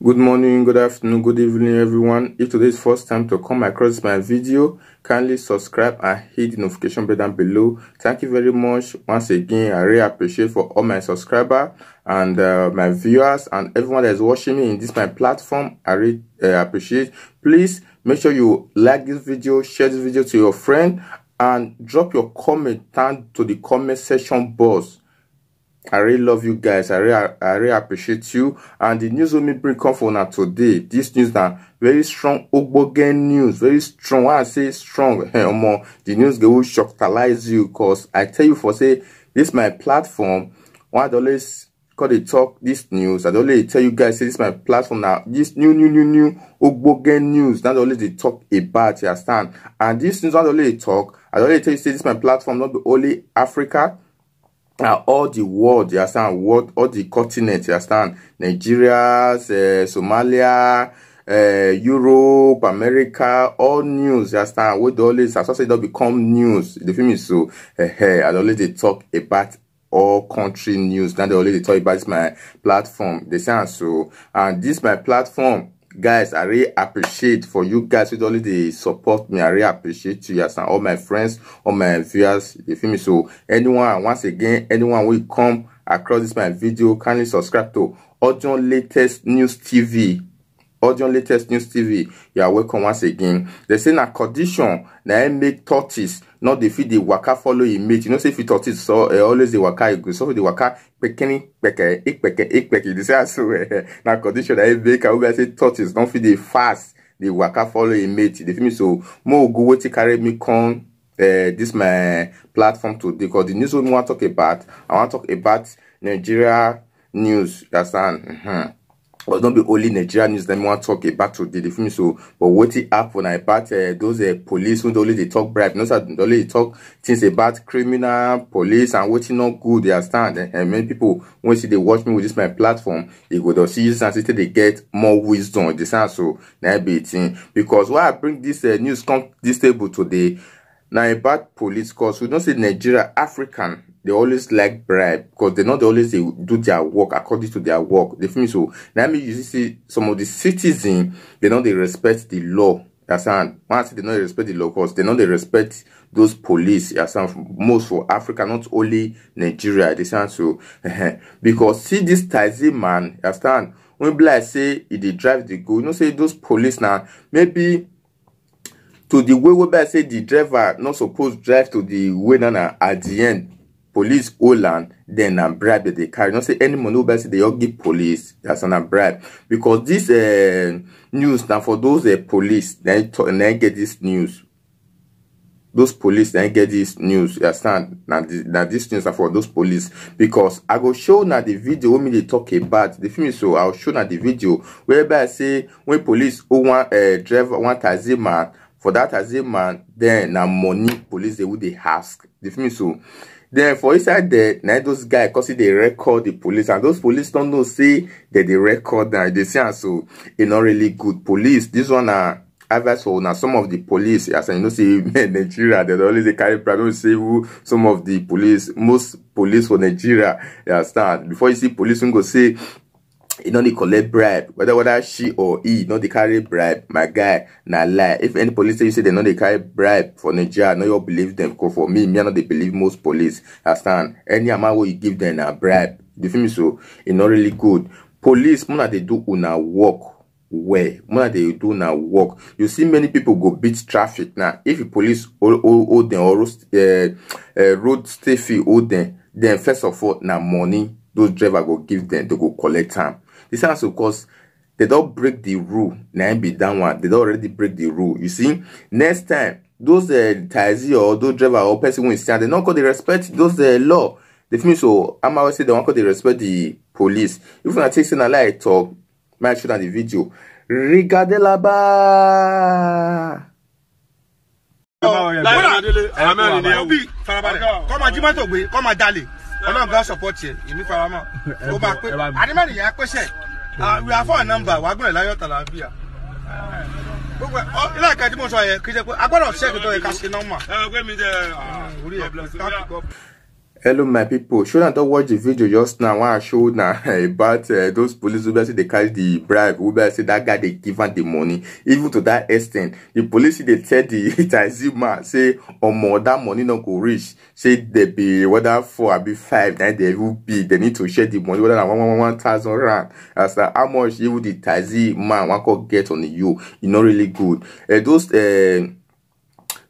Good morning, good afternoon, good evening, everyone. If today is first time to come across my video, kindly subscribe and hit the notification bell down below. Thank you very much. Once again, I really appreciate for all my subscribers and my viewers and everyone that is watching me in this my platform. I really appreciate. Please make sure you like this video, share this video to your friend, and drop your comment down to the comment section box. I really love you guys. I really appreciate you. And the news will me bring come for now today. This news now very strong Ogbogen news. Very strong. When I say strong, the news will shockalize you. Cause I tell you for say this my platform. One I always call it talk this news. I always tell you guys say this my platform now. This new Ogbogen news. That's always they talk about. You understand? And this news I always talk. I always tell you say this my platform not be only Africa. All the world, you understand? All the continents, you understand? Nigeria, Somalia, Europe, America, all news, you understand? What always, as I say, don't become news. The film is so, I always they talk about all country news. Then they already talk about this my platform. They say so, and this my platform. Guys, I really appreciate for you guys with all the support me. I really appreciate you, yes, and all my friends, all my viewers. You feel me? So anyone, once again, anyone will come across this my video, kindly subscribe to Audion Latest News TV. Audion Latest News TV. You are welcome once again. They say na condition na make tortoise not the feed the waka follow a mate. You know, say if you tortoise so always the waka you go. So the waka pekeni peke. They say so na condition na make I say tortoise don't feed the fast the waka follow a mate. They feel me? So more go wait to carry me come this my platform today because the news we want to talk about. I want to talk about Nigeria news. That's But don't be only Nigerian news that we want to talk about today. The film so, but what it happen about those police who only they talk bribe, not only they talk things about criminal police and what's not good. They understand, and many people when see they watch me with this my platform, they go to see this and they get more wisdom. This and so now be thing because why I bring this news come this table today. Now about police, cause we don't say Nigeria African. They always like bribe because they not always they do their work according to their work. They feel so. Now me you see some of the citizens they know they respect the law. That's and once they don't respect the law because they know they respect those police. That's most for Africa, not only Nigeria. They sound so because see this Tazi man. Understand when Black say if they drive the go, you know say those police now maybe. To the way where say the driver not supposed to drive to the way now at the end. Police Holland then a bribe that they carry. Not say any money over say they all give police that's an bribe because this news now for those police then get this news. Those police then get this news. You understand? Now this news are for those police because I go show now the video when they talk about the film. So I'll show now the video whereby I say when police want driver want Tazi man for that Tazi man then now money police they would they ask the film so. Then for inside there, now those guys, cause they record the police, and those police don't know say that they record now. They say so it's not really good police. This one advice for now some of the police, as you know, say Nigeria, they always they carry pride. Don't say who some of the police, most police for Nigeria, you understand? Before you see police, you go say. You know they collect bribe, whether she or he, no they carry bribe. My guy, na lie. If any police say you say they know they carry bribe for Nigeria, no you believe them. Because for me, I know they believe most police. Understand? Any amount what you give them a bribe, you feel me? So it's not really good. Police, when they do una work. Where when they do now work, you see many people go beat traffic now. If the police hold them or road safety hold them, then first of all now money those driver go give them to go collect time. This is also because they don't break the rule. Now be down one. They don't already break the rule. You see, next time those taxi or those driver or person will stand, they not call they respect those law. They feel so. I'm always say they want to respect the police. If I take a light talk, might show that the video. Regardez là-bas. Ọlọ́run gan support yẹ èmi fara mọ́ ó bá pé àdìmẹ́rin yẹn pèsè we are for a number wàá gbọ́dọ̀ láyọ̀ tàlà bíyà gbogbo ilé ẹ̀ka tí mo sọ yẹ kí n ṣe pé a gbọ́dọ̀ ṣẹ́ẹ̀kì tó yẹ ká ṣe nọ́mà. Hello my people, should I don't watch the video just now when I showed now about those police who say they carry the bribe, who say that guy they give them the money. Even to that extent, the police they tell the Tazi man say more that money not go reach. Say they be whether 4 or be 5, then they will be they need to share the money whether 1,000 rand. As how much you the Tazi man one could get on you, not really good.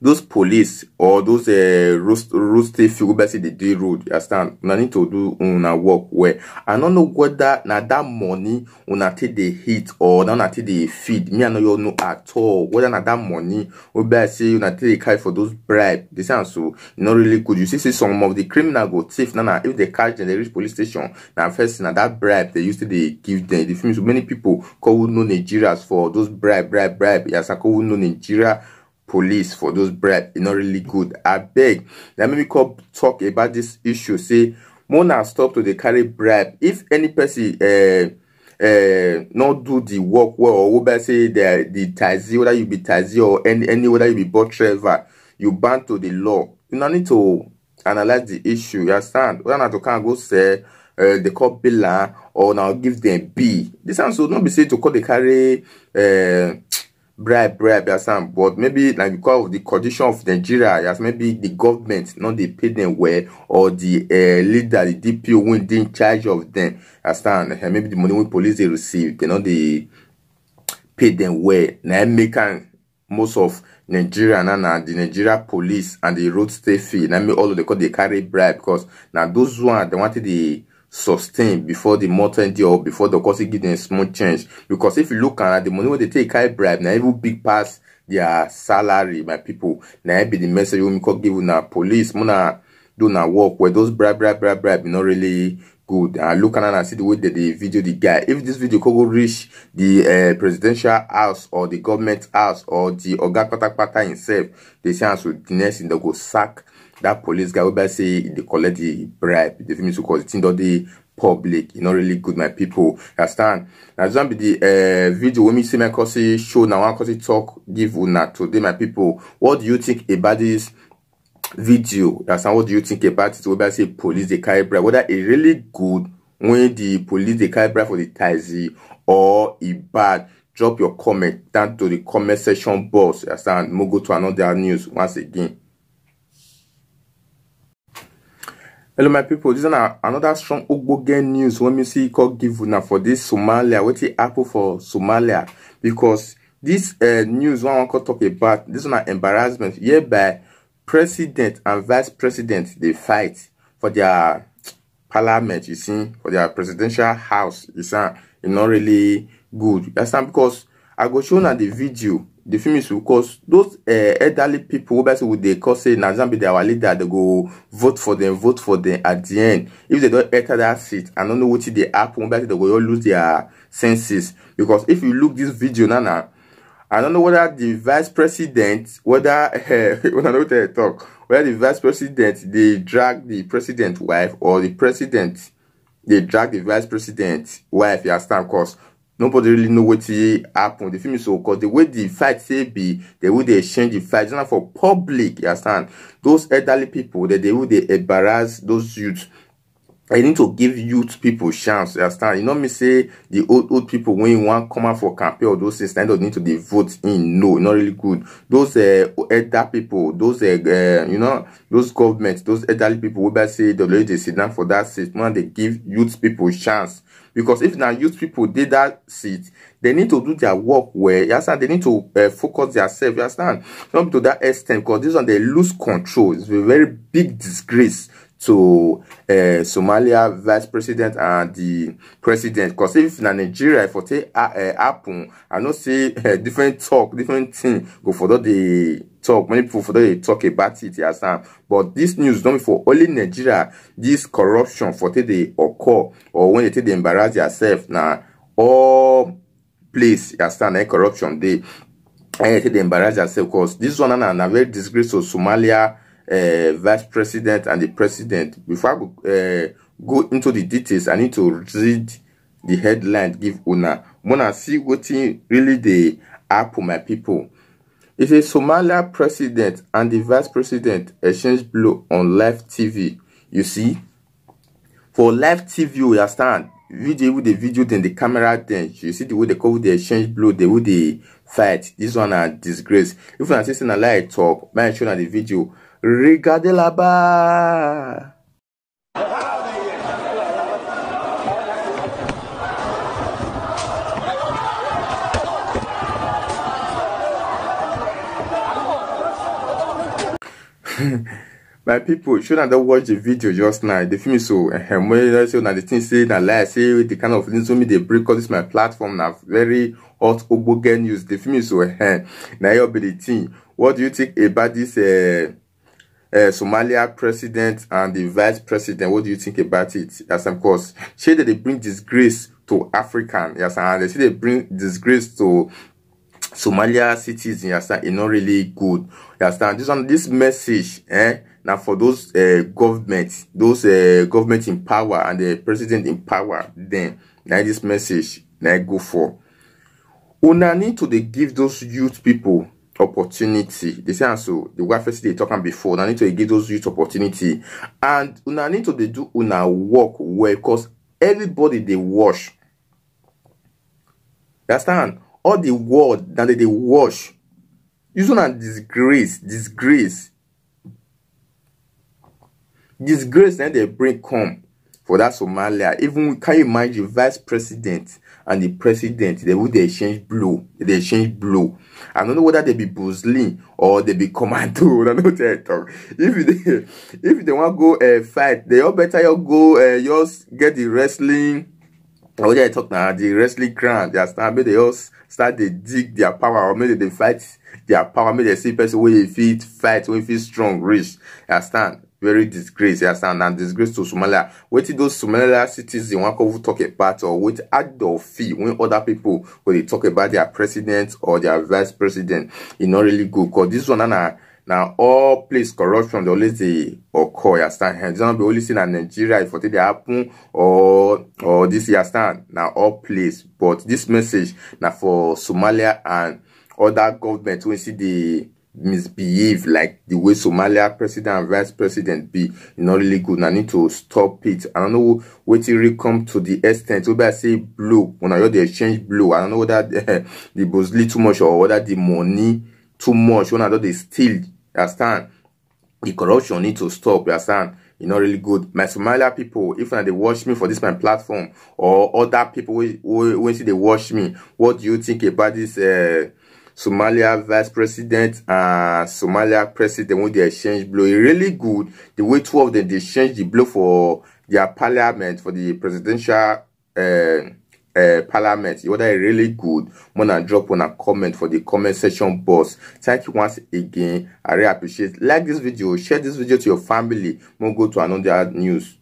Those police or those road safety who say they do road, you understand? Una need to do una work well. I don't know whether now that money una take the hit or now take the feed. Me I know you know at all whether now that money will say una take the carry for those bribe. This sounds so not really good. You see some of the criminal go thief now if they catch them, they reach police station. Now first now that bribe they used to they give them. The film so many people call no Nigerians for those bribe. Yes, I call no Nigeria police for those bribe. It's not really good. I beg. Let me talk about this issue. Say, Mona stop to the carry bribe. If any person not do the work well, or whether say the taxi, whether you be taxi or any whether you be bus driver, you ban to the law. You don't need to analyze the issue. You understand? Whether not to can go say they call bill or now give them B. This answer not be say to call the carry bribe, but maybe like because of the condition of Nigeria, yes, maybe the government not they pay them well, or the leader, the DPO when they in charge of them, understand? Maybe the money when police they receive, they not they pay them well. Now make most of Nigeria and the Nigeria police and the road safety, now all of they carry bribe because now those one they wanted the sustain before the motor or before the course give them small change. Because if you look at the money when they take carry bribe, now even big pass their salary, my people. Now be the message we could give na police, muna do na work where those bribe not really good. And look and see the way that the video the guy. If this video could go reach the presidential house or the government house or the Oga Pata himself, they say as with the next thing they go sack that police guy will say they collect the bribe. The film is because it's in the public. It's not really good, my people. Understand? Now this one be the video when me see my cousin show now one cousin talk give una today, my people. What do you think about this video? Understand? What do you think about it? Whether say police they carry bribe, whether it really good when the police they carry bribe for the taxi or it bad? Drop your comment down to the comment section box. Understand? We'll go to another news once again. Hello my people, this is another strong Ogboge news when we see called give now for this Somalia. What the apple for Somalia? Because this news one could talk about this one embarrassment hereby president and vice president they fight for their parliament, you see, for their presidential house. It's not really good. That's not because I go show now the video. The film is because those elderly people who would they call say Nazambi they our leader, they go vote for them at the end. If they don't enter that seat, I don't know what they happen, they go all lose their senses. Because if you look this video now, I don't know whether the vice president, whether when I know what they talk, whether the vice president they drag the president wife or the president they drag the vice president wife. You understand? Because nobody really know what happened. The film is so called the way the fight say be, the way they exchange the fight, it's not for public, you understand? Those elderly people, they will they embarrass those youths. I need to give youth people chance, you understand? You know me say the old people when you want come out for campaign or those things, they don't need to be vote in. No, not really good. Those elder people, those you know, those governments, those elderly people will better say they sit down for that seat. Now they give youth people chance. Because if now youth people did that seat, they need to do their work well. You understand? They need to focus themselves. You understand? Not to that extent, because this one they lose control. It's a very big disgrace to Somalia vice president and the president. Because if in Nigeria, if I say happen, I know say different thing go for the talk. Many people for they talk about it, you understand? But this news not for only Nigeria. This corruption for they occur or when they take they embarrass yourself now all place, you understand? Corruption they take they embarrass yourself because this one a very disgrace to Somalia vice president and the president. Before I go into the details, I need to read the headline give una. Wanna see what really the happen, my people. It's a Somalia president and the vice president exchange blow on live TV. You see, for live TV, you understand, video with the video, then the camera, then you see the way they cover the exchange blow, the way they fight. This one a disgrace. If you are assisting a live talk, make sure that the video. Regardez là-bas. My people, should not watch the video just now. The film is so the thing say that like say the kind of things me they break all this my platform now very hot Ogboge news. The film is so now you'll be the thing. What do you think about this Somalia president and the vice president? What do you think about it? Yes, of course, say that they bring disgrace to African, yes, and they say they bring disgrace to Somalia citizens, yes, it's not really good. Yes, and this message, now for those government in power and the president in power, then now this message now go for. Una need to they give those youth people opportunity. They say so the welfare they talking before. Una need to give those youth opportunity, and una need to they do una work well because everybody they wash. You understand? All the word that they wash. You don't have disgrace, and they bring come for that Somalia. Even can you imagine the vice president and the president, they would exchange blow. They exchange blow. I don't know whether they be Buzlin or they be commando. I don't know what they talk. If they want to go fight, they all better you go just get the wrestling. What they talk now, the wrestling ground. They start maybe they all start they dig their power, or maybe they fight their power. Maybe they see person where they feel fight, where they feel strong, rich. You understand? Very disgrace, you understand? And disgrace to Somalia. What those Somalia citizens want to talk about, or what add the fee when other people when they talk about their president or their vice president, it's not really good. Because this one now all place corruption they always they occur, you understand? It's not be only seen in Nigeria if they happen or this, you understand? Now all place, but this message now for Somalia and other governments when see the misbehave like the way Somalia president and vice president be, not really good. And I need to stop it. I don't know what it really come to the extent where I say blow when I hear the exchange blow. I don't know whether the Buzlin too much or whether the money too much when I do they steal. Understand? The corruption need to stop. Understand? It's not really good. My Somalia people, if they watch me for this my platform, or other people when see they watch me, what do you think about this Somalia vice president and Somalia president when they exchange blow? It's really good. The way two of them they exchange the blow for their parliament, for the presidential parliament. Whether it's really good, wanna drop on a comment for the comment section box. Thank you once again. I really appreciate. Like this video, share this video to your family. We'll go to another news.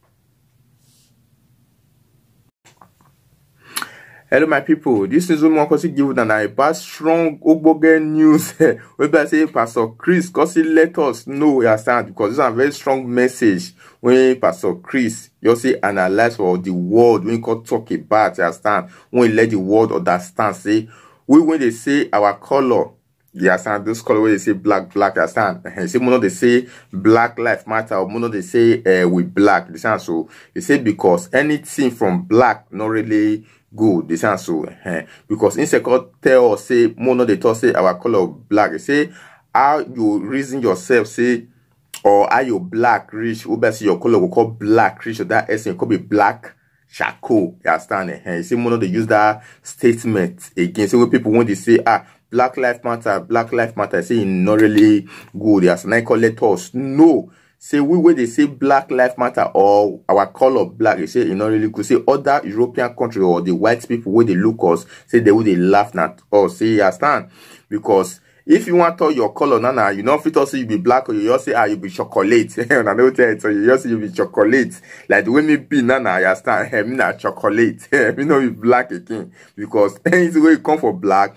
Hello my people, this is one cause give an about strong Ogboge news. When I say Pastor Chris, cause he let us know, you understand, because this is a very strong message when Pastor Chris you say analyze for the word when you talk about, you understand, when you let the word understand, say when they say our color, you understand, this color when they say black, you understand. Say mono they say Black Lives Matter, or mono they say we black, you understand. So you say because anything from black not really good, this and so because in second tell us say mono they talk say our color black. They say how you reason yourself say or are you black rich, obviously your color will call black rich, or that essence could be black charcoal, you understand. You see mono they use that statement again. So when people when they say Black Lives Matter, I say it's not really good, yes, and I call let us no. Say when they say Black Lives Matter or our color black, they say it's not really good. Say other European countries or the white people where they look us, say they would they laugh at us. Say you understand? Because if you want to your color, nana, you know fit also you be black, or you just say you be chocolate. And I don't tell it, so you just say you be chocolate. Like the way me be nana, you understand? Me not chocolate. Me know you black again. Because anything where you come for black,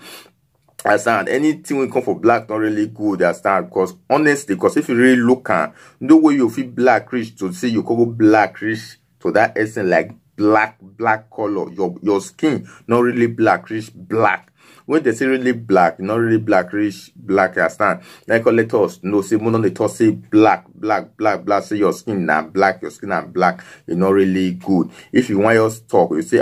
I understand, anything will come for black not really good, I understand, because honestly, because if you really look at the way you feel black rich to say you go black rich to that essence like black color, your skin not really black rich black, when they say really black, not really black, rich black, you understand? Like let us know, say more they talk say black, say your skin na black, your skin na black, you're not really good. If you want us talk, you say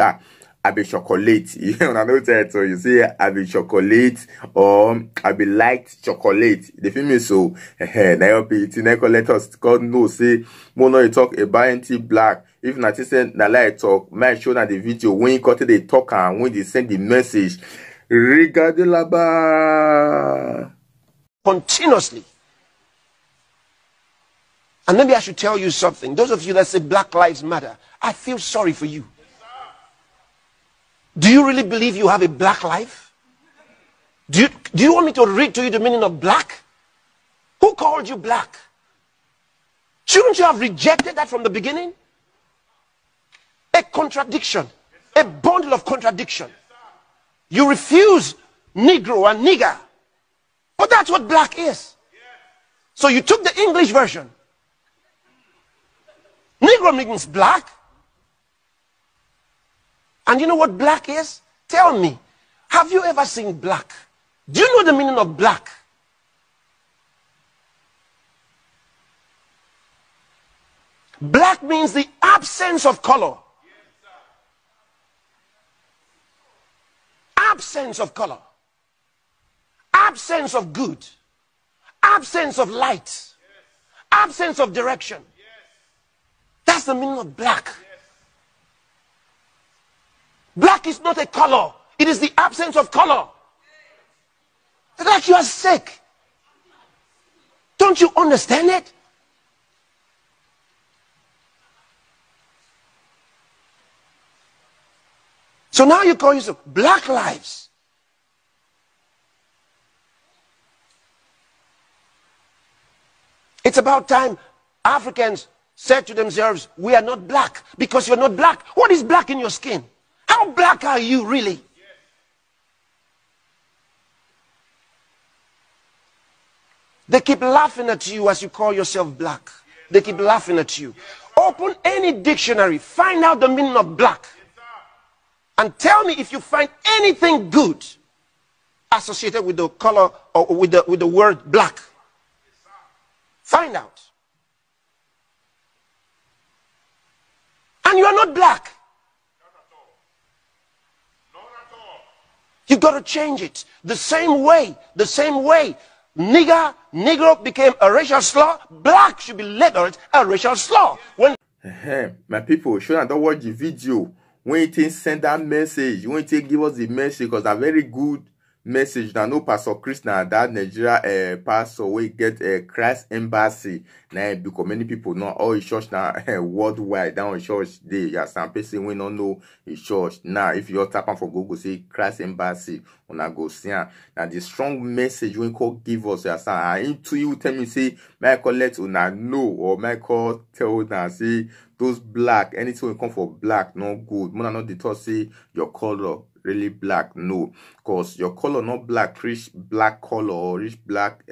I be chocolate. You know, I know that. So you say I be chocolate or I be light chocolate. The feel me so. Now be it. Now let us God know. Say mono you talk about anti-black. If not say na like talk, might show na the video when you cut the talk and when they send the message. Regardez là-bas. Continuously. And maybe I should tell you something. Those of you that say Black Lives Matter, I feel sorry for you. Do you really believe you have a black life? Do you want me to read to you the meaning of black? Who called you black? Shouldn't you have rejected that from the beginning? A contradiction. A bundle of contradiction. You refuse Negro and nigger. But that's what black is. So you took the English version. Negro means black. And you know what black is? Tell me, have you ever seen black? Do you know the meaning of black? Black means the absence of color. Absence of color. Absence of good. Absence of light. Absence of direction. That's the meaning of black. Black is not a color. It is the absence of color. It's like you are sick. Don't you understand it? So now you call yourself Black Lives. It's about time Africans said to themselves, we are not black because you're not black. What is black in your skin? How black are you really? They keep laughing at you as you call yourself black. They keep laughing at you. Open any dictionary, find out the meaning of black. And tell me if you find anything good associated with the color or with the word black. Find out. And you are not black. You got to change it. The same way, Negro became a racial slur, black should be labeled a racial slur. When my people, sure I don't watch the video. When you send that message, when you give us the message, because a very good message. Now, no Pastor Chris, now that Nigeria pastor, we get Christ Embassy. Now, because many people know all his church now worldwide, down church day. Yeah, some person we don't know his church. Now, if you're tapping for Google, say Christ Embassy, on a go see. Now, the strong message when call give us, yeah, into you tell me say, Michael let una know, or Michael tell una say those black, anything will come for black, no good. Mona not the thought say your color really black, no, because your color not black, rich black color or rich black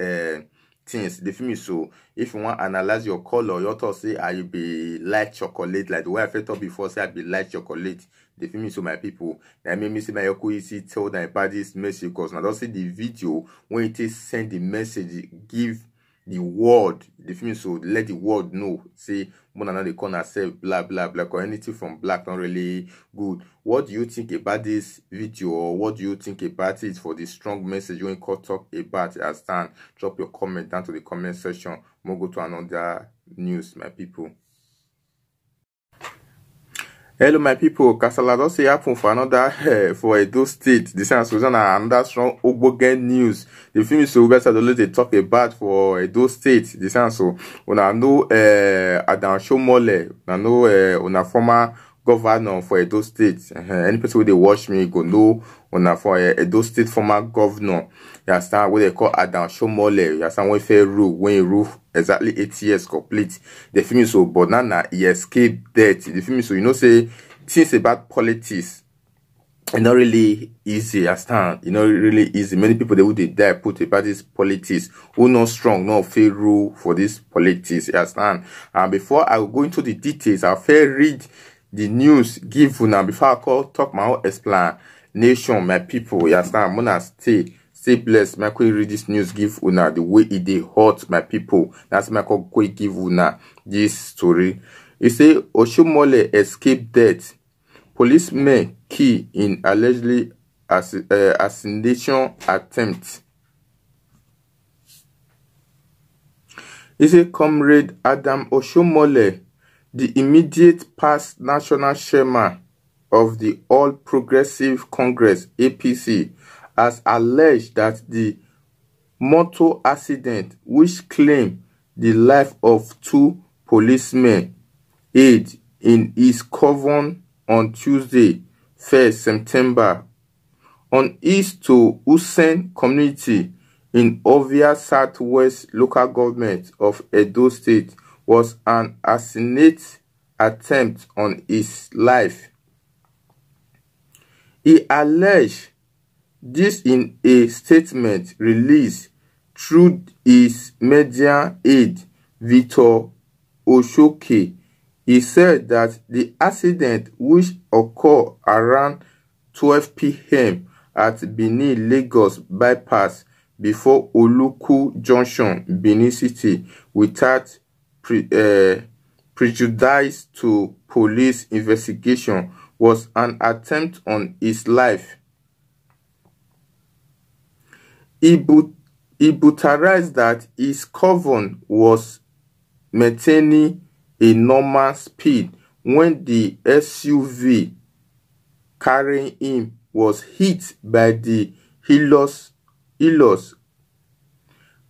things. They feel me. So if you want to analyze your color, you thought say I be light chocolate, like the way I felt before, say I be light chocolate. They feel me. So my people, that made me see my easy tell them about this message, because now don't see the video when it is send the message, give the word, the film, so let the world know, say more than they call ourselves blah blah blah, or anything from black not really good. What do you think about this video, or what do you think about it for the strong message when you talk about it? Stand, drop your comment down to the comment section. We'll go to another news, my people. Hello my people, Kasala don't say happen for another for Edo State. This is another strong Ogbogen news. The film is so better they talk about for Edo State. This is so when I know Adam Shomole, I know una former governor for Edo State. Any person who they watch me go know una for Edo State former governor. You understand what they call Adam Shomole. You understand when fair rule when you rule exactly 8 years complete. The film so but now he escaped death. The film so you know say things about politics it's not really easy. You understand? You know really easy. Many people they would die put about this politics who not strong, not fair rule for this politics. You understand? And before I go into the details, I'll fair read the news give now before I talk my own nation, my people. You understand? Mona stay blessed. My quick read this news, give una the way it dey hot, my people. That's my quick give una this story. It say Oshomole escaped death. Policemen key in allegedly assassination attempt. It say Comrade Adam Oshomole, the immediate past national chairman of the All Progressive Congress (APC), has alleged that the motor accident which claimed the life of 2 policemen died in his coven on Tuesday, 1st September, on east to Usen community in Ovia Southwest local government of Edo State was an assassinate attempt on his life. He alleged this in a statement released through his media aide, Victor Oshoke. He said that the accident, which occurred around 12 p.m. at Benin Lagos bypass before Oluku Junction, Benin City, without prejudice to police investigation, was an attempt on his life. He brutalized that his coven was maintaining a normal speed when the SUV carrying him was hit by the Hilux,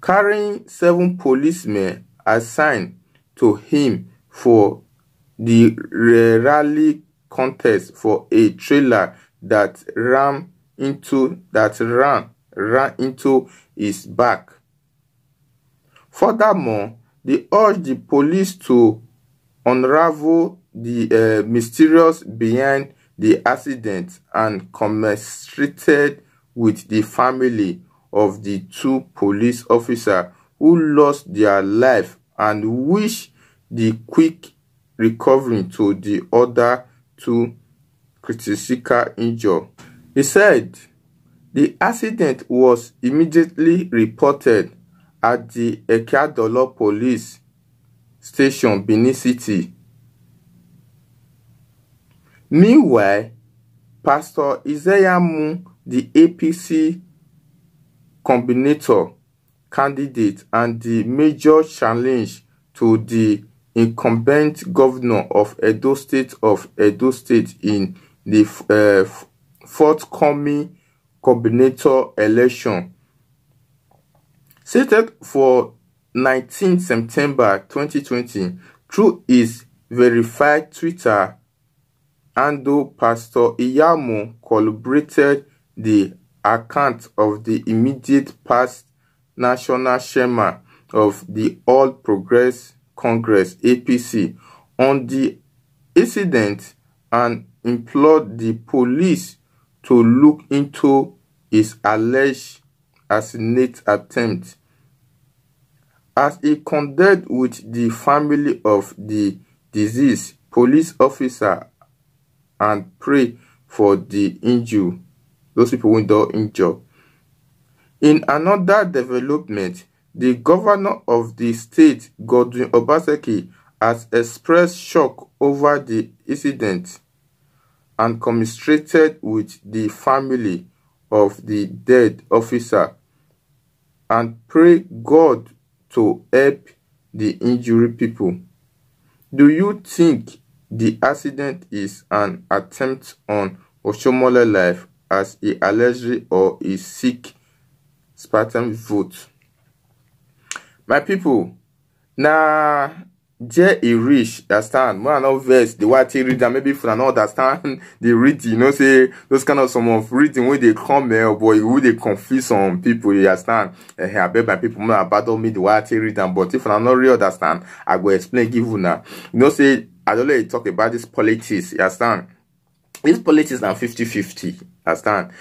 carrying 7 policemen assigned to him for the rally contest for a trailer that ran into his back. Furthermore, they urged the police to unravel the mysterious behind the accident and commiserated with the family of the 2 police officers who lost their life and wish the quick recovery to the other 2 critically injured. He said the accident was immediately reported at the Ekeadolo police station, Benin City. Meanwhile, Pastor Izeyamu, the APC combinator candidate and the major challenge to the incumbent governor of Edo State in the forthcoming combinator election, stated for 19 September 2020 through his verified Twitter handle, Pastor Iyamu collaborated the account of the immediate past national chairman of the All Progressive Congress (APC) on the incident and implored the police to look into his alleged assassinate attempt. As he condoled with the family of the deceased police officer and prayed for the injured, those people who got injured. In another development, the governor of the state, Godwin Obaseki, has expressed shock over the incident and commiserated with the family of the dead officer and pray God to help the injured people. Do you think the accident is an attempt on Oshomole's life as he allegedly or he seek Spartan vote? My people, now Jay he rich, understand? More not verse the white read and maybe if I not understand the reading, you know, say those kind of some of reading where they come here, boy, who they confuse some people, you understand? I bet my people more battle me the white reading, but if I not really understand, I go explain give you now. You know, say I don't let you talk about this politics, you understand? This politics now 50-50, understand?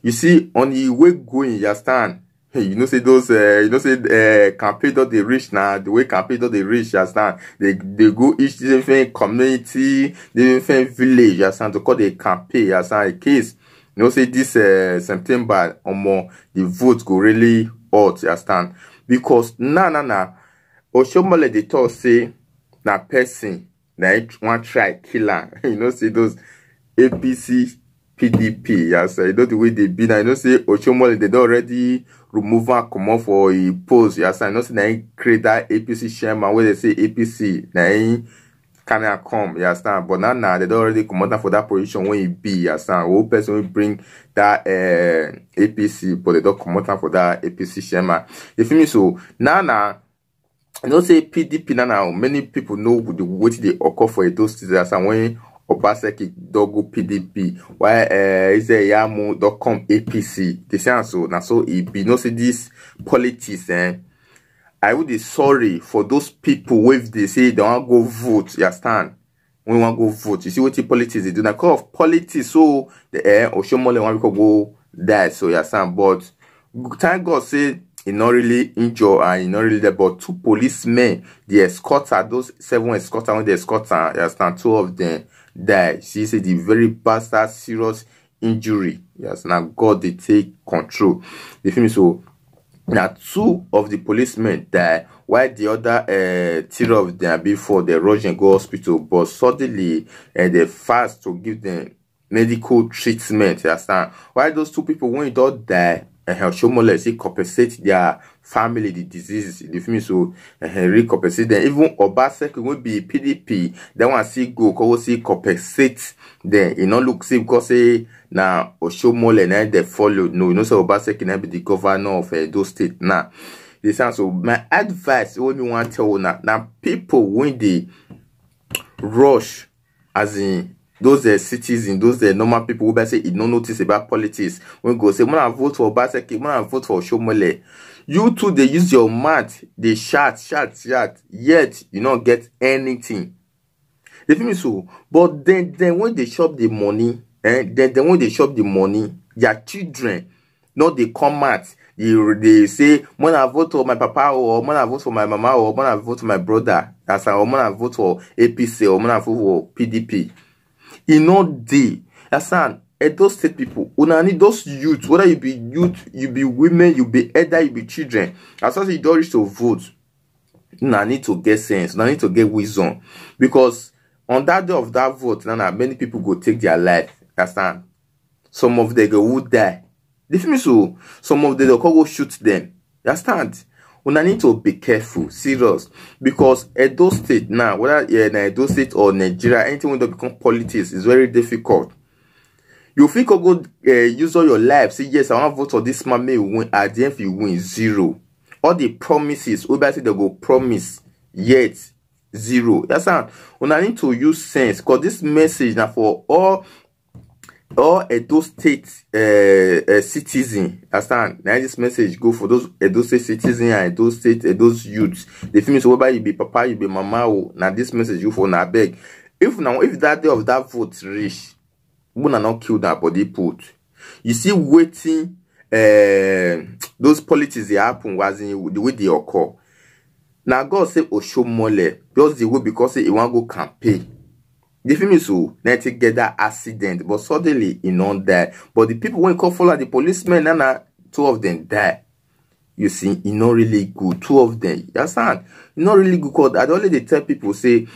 You see, on the way going, you understand? You know, say those, campaign that they reach now, the way campaign that they reach, you understand? They go each different community, different village, you understand? To call the campaign, you understand? In case You know, say this September or more, the vote go really hot, you understand? Because Oshomole they talk say na person that one try killer. You know, say those APC PDP, yes, you know the way they be now. You know, say Oshomole they don't already remove and come off for a post, yes, I know say they create that APC chairman where they say APC they can come, you understand? But now they don't already come out for that position when it be, you understand? One person will bring that APC, but they don't come out for that APC chairman. You feel me? So now you know say PDP now many people know the way they occur for those things, and when Obaseki don't go PDP, why is there Yamu don't come APC? They say so now, so it be you know say this politics I would be sorry for those people if they say they want to go vote, you understand? When you want to go vote, you see what the politics they do now. Because of politics, so the Oshomole want to go die, so you understand? But thank God say he not really injured and he not really there, but 2 policemen, the escorter, those 7 escorter, when the escorter, you understand, 2 of them died. She said the very bastard serious injury. Yes, now God they take control. You feel me? So now 2 of the policemen died, while the other 3 of them before they rush and go hospital, but suddenly they fast to give them medical treatment. You understand? Why those 2 people when you don't die, Oshomole say compensate their family the diseases. You feel me? So recompensate them. Even Obaseki will be PDP. They want to see go cause see compensate them. You know look see because say now Oshomole now they follow. No, you know so Obaseki now be the governor of those states now. They sound so. My advice when you want to tell now people when they rush as in those citizens, those normal people who say you don't notice about politics. When go say, when I vote for Obaseki, when I vote for Oshomole, you too they use your mouth, they shout, yet you don't get anything. They feel me so. But then when they shop the money, then when they shop the money, their children, not they come out. They say, when I vote for my papa, or when I vote for my mama, or when I vote for my brother, that's how when I vote for APC, or when I vote for PDP. In all day, understand? Those state people, una need those youth, whether you be youth, you be women, you be elder, you be children. As far as you don't reach to vote, una need to get sense, una need to get wisdom. Because on that day of that vote, many people go take their life. Understand? Some of them will die. They feel me so. Some of them they'll go shoot them. Understand? Una need to be careful, serious, because Edo State now, whether in Edo State or Nigeria, anything when they become politics is very difficult. You think you go use all your life, say yes, I want to vote for this man, may win. At the end, you win 0. All the promises, obviously they go promise, yet 0. That's how. Una need to use sense, because this message now for all Edo State citizens. Understand? Now this message go for those Edo State citizens and Edo State those youths. They feel me so whether you be papa, you be mama, or now this message you for na beg. If that day of that vote reach, we not kill that body put. You see waiting those politics they happen was in the way they occur. Now God say Oshomole just the way because he want go campaign. They feel me so now to get that accident, but suddenly he not die. But the people when come follow the policemen, and 2 of them die. You see, it's not really good. 2 of them, you understand? It's not really good because I don't let they tell people say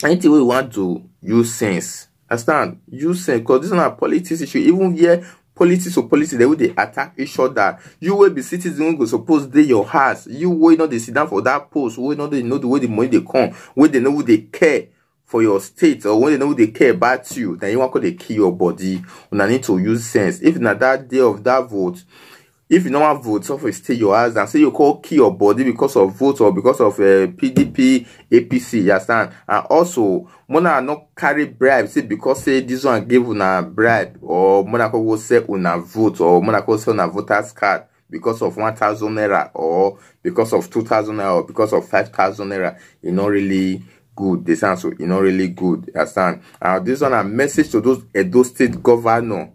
anything we want to use sense. Understand? Use sense because this is not a politics issue. Even here, politics or policy, they will they attack each other. You will be citizens who suppose they your house. You will not they sit down for that post. Will not they know the way the money they come. When they know who they care for your state, or when they know they care about you, then you want to kill your body. When I need to use sense. If not that day of that vote, if you don't want vote, so stay your house and say you call kill your body because of vote or because of PDP, APC, you understand? And also, when I not carry bribe, say because say this one give una bribe, or when I go say una vote, or when I go say una voters card because of 1,000 naira, or because of 2,000 naira, or because of 5,000 naira, you not really good. This answer is not really good. Understand? This one a message to those Edo State governor.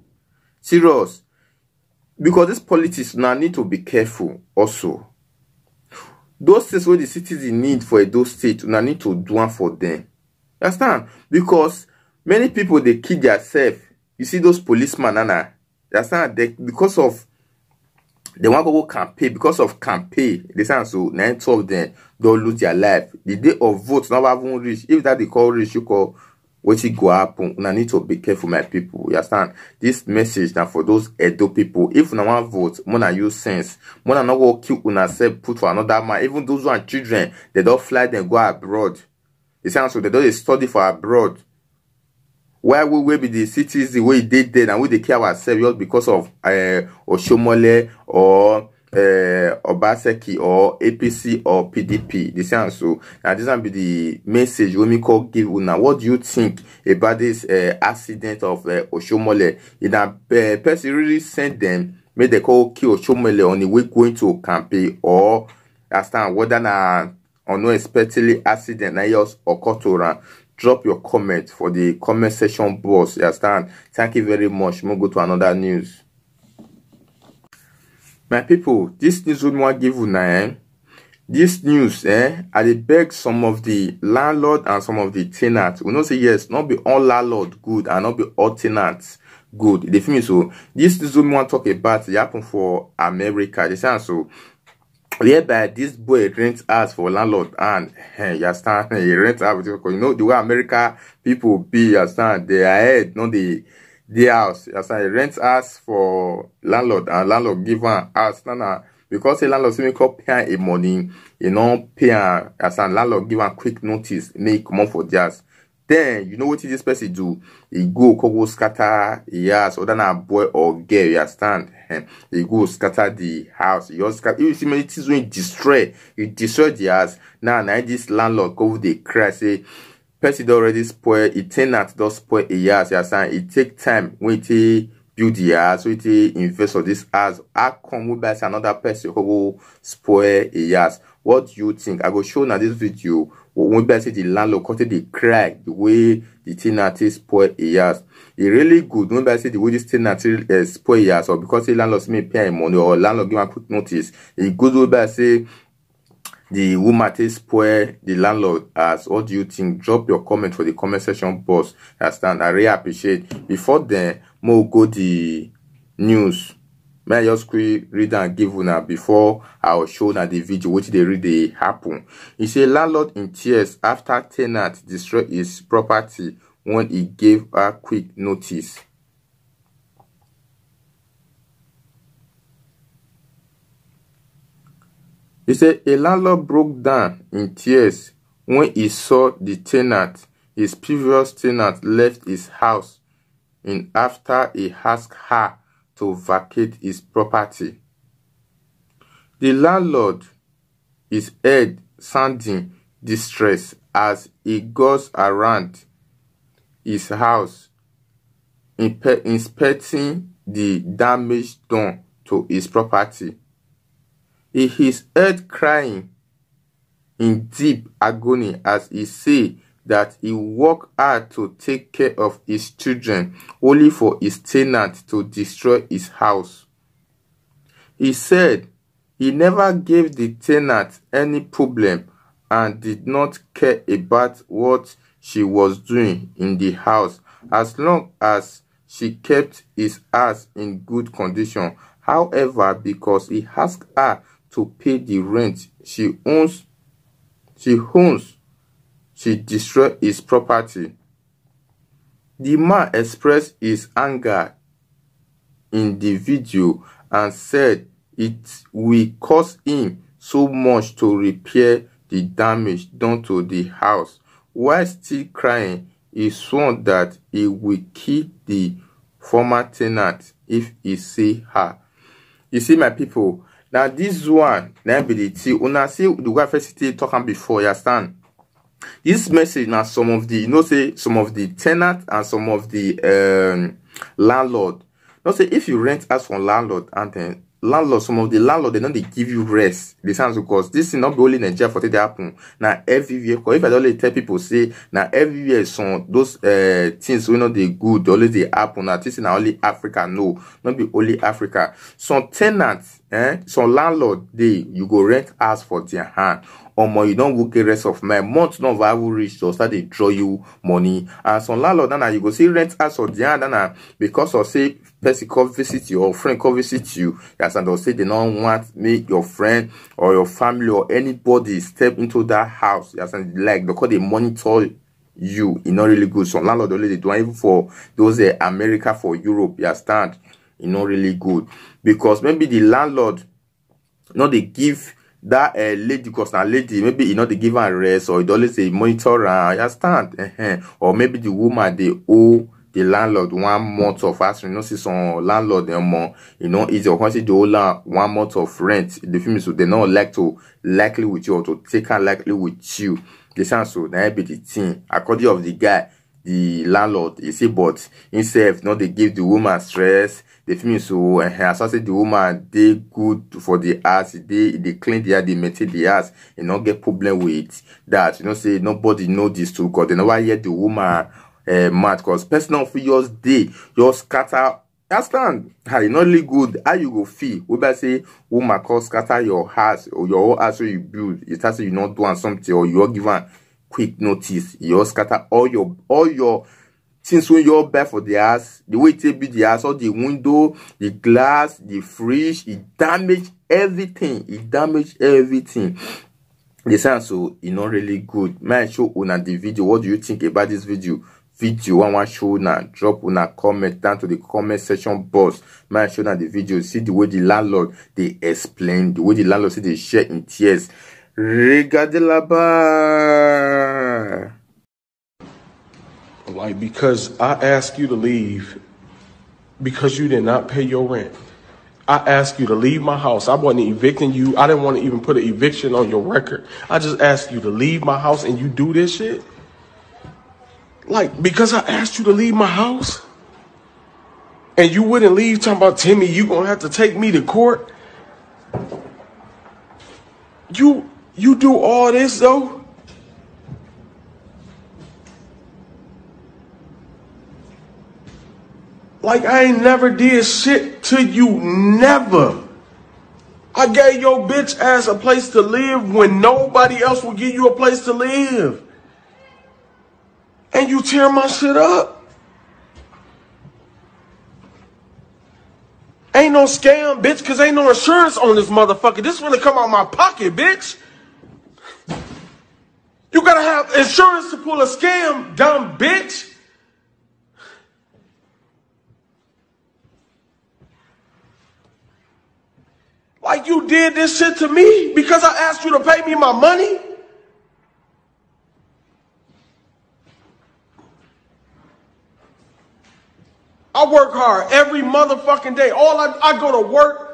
Serious. Because this politics now need to be careful also. Those things where the citizens need for Edo State, now need to do one for them. Understand? Because many people they kill themselves. You see those policemen, You understand? Because of they want to go campaign, because of campaign, they say so 9 of them don't lose their life. The day of vote not even reach. If that they call reach, you call what it go happen. I need to be careful, my people. You understand? This message now for those Edo people. If you want vote, wanna use sense. Wanna not go kill una self, put for another man. Even those who are children, they don't fly them go abroad. They say so they don't study for abroad. Why we will be the cities the way they did and we they care ourselves just because of Oshomole or Obaseki or APC or PDP. They say so. Now this will be the message when we call give una. What do you think about this accident of Oshomole? If that person really sent them, made they call kill Oshomole on the way going to campaign or understand whether na unexpectedly accident na just occur to run. Drop your comment for the comment section box. You understand? Thank you very much. We'll go to another news. My people, this news we want give you this news, I dey beg some of the landlord and some of the tenants. We know say yes, not be all landlord good and not be all tenants good. They feel me so. This news we want talk about it happen for America. They say so. Whereby this boy rents house for landlord and you understand, he rent house because you know the way America people be, you understand, they are ahead, not the house. You understand, he rents house for landlord and landlord give one house. Nah, because the landlord say me pay a money, you know, pay understand, landlord give one quick notice, make come on for jazz. Then you know what this person do? He go scatter yes, or than a boy or girl, you understand? He go scatter the house. You scatter. You see many things when you destroy the house. Now this landlord go the cry say, person already spoil. It tenant does spoil a house. You understand? It take time when it build the house, so it invest on this house. I come with by another person who will spoil a house. What do you think? I go show now this video. When I say the landlord cut the cry the way the tenant spoil a house. It really good when I say the way this tenant spoil a house or because the landlord may pay money or landlord give a quick notice. It good when I say the woman spoil the landlord as. What do you think? Drop your comment for the comment section box. Understand? I really appreciate. Before then, more go the news. May I just quick read and give una before I will show na the video which they read they happen. He say landlord in tears after tenant destroyed his property when he gave a quick notice. He said a landlord broke down in tears when he saw the tenant, his previous tenant, left his house in after he asked her to vacate his property. The landlord is heard sounding distress as he goes around his house inspecting the damage done to his property. He is heard crying in deep agony as he say that he worked hard to take care of his children only for his tenant to destroy his house. He said he never gave the tenant any problem and did not care about what she was doing in the house as long as she kept his house in good condition. However, because he asked her to pay the rent she owns, she destroyed his property. The man expressed his anger in the video and said it will cost him so much to repair the damage done to the house. While still crying, he swore that he will kill the former tenant if he see her. You see, my people, now this one, now be the tea. Una see the way first talking before, you understand? This message now some of the, you know, say some of the tenants and some of the landlord. You know, say if you rent house from landlord and then landlord, some of the landlord they don't they give you rest. They sounds because this is not be only in Nigeria for it to happen. Now everywhere, because if I don't tell people say now everywhere some those things we know they good, always they happen. Now this is not only Africa, no, not be only Africa. Some tenants Some landlord you go rent house for their hand. You don't work the rest of my month, not value reach, so start they draw you money. And some landlord then you go see rent house for their hand, and because of say person come visit you or friend come visit you, yes, and they'll say they don't want make your friend or your family or anybody step into that house, yes, and like because they monitor you, it's not really good. Some landlord only they do even for those America, for Europe, you understand? It's not really good because maybe the landlord they give that lady, because now lady maybe they give her rest, or it always say monitor her, you understand? Or maybe the woman they owe the landlord 1 month of house. See some landlord more, easy or consider the whole 1 month of rent. The film so they not likely with you, or to take her likely with you. The sound so that be the thing. According of the guy, the landlord, you see, but himself they give the woman stress. The film so as I said, the woman they good for the house, they clean the house, they maintain the house, not get problem with that. Say nobody know this too, because they never hear the woman mad, because personal figures they just scatter. Understand? How you not really good? How you go feel? We better say woman cause scatter your house, or your whole house you build. It has you not doing something, or you are given quick notice. You scatter all your things when you're buy for the house, the way it build the house, all the window, the glass, the fridge, it damage everything. It damage everything. The sound so it's not really good. May I show on the video? What do you think about this video? I want show now. Drop on a comment down to the comment section box. May I show now the video? See the way the landlord they explain, the way the landlord say they share in tears. Regardez là-bas. Like, because I asked you to leave because you did not pay your rent. I asked you to leave my house. I wasn't evicting you. I didn't want to even put an eviction on your record. I just asked you to leave my house, and you do this shit? Like, because I asked you to leave my house and you wouldn't leave, talking about, Timmy, you gonna have to take me to court. You do all this though? Like, I ain't never did shit to you, never. I gave your bitch ass a place to live when nobody else will give you a place to live. And you tear my shit up. Ain't no scam, bitch, because ain't no insurance on this motherfucker. This really come out my pocket, bitch. You gotta have insurance to pull a scam, dumb bitch. Like, you did this shit to me because I asked you to pay me my money? I work hard every motherfucking day. I go to work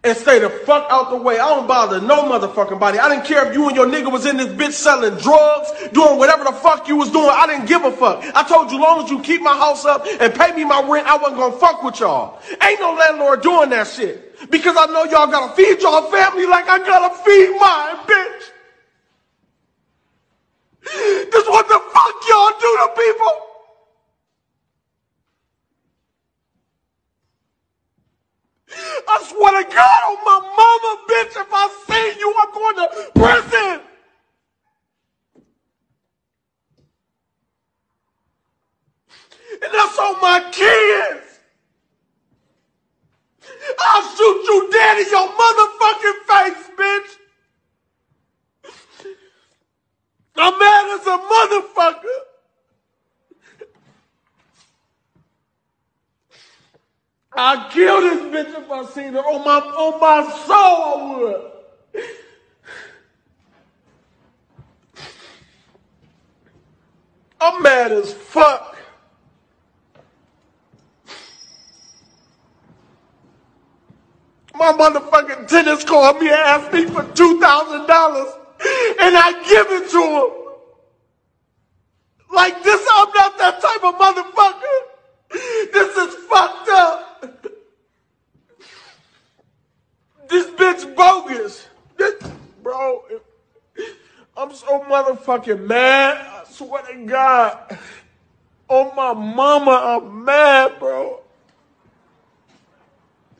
and stay the fuck out the way. I don't bother no motherfucking body. I didn't care if you and your nigga was in this bitch selling drugs, doing whatever the fuck you was doing. I didn't give a fuck. I told you, long as you keep my house up and pay me my rent, I wasn't gonna fuck with y'all. Ain't no landlord doing that shit. Because I know y'all gotta feed y'all family like I gotta feed mine, bitch. This is what the fuck y'all do to people. I swear to God on my mama, bitch, if I see you, I'm going to prison. And that's on my kids. I'll shoot you dead in your motherfucking face, bitch. I'm mad as a motherfucker. I'd kill this bitch if I seen her. On my soul, I would. I'm mad as fuck. My motherfucking tenants called me and asked me for $2,000, and I give it to him. Like this, I'm not that type of motherfucker. This is fucked up. This bitch bogus. Bro, I'm so motherfucking mad. I swear to God. On my mama, I'm mad, bro.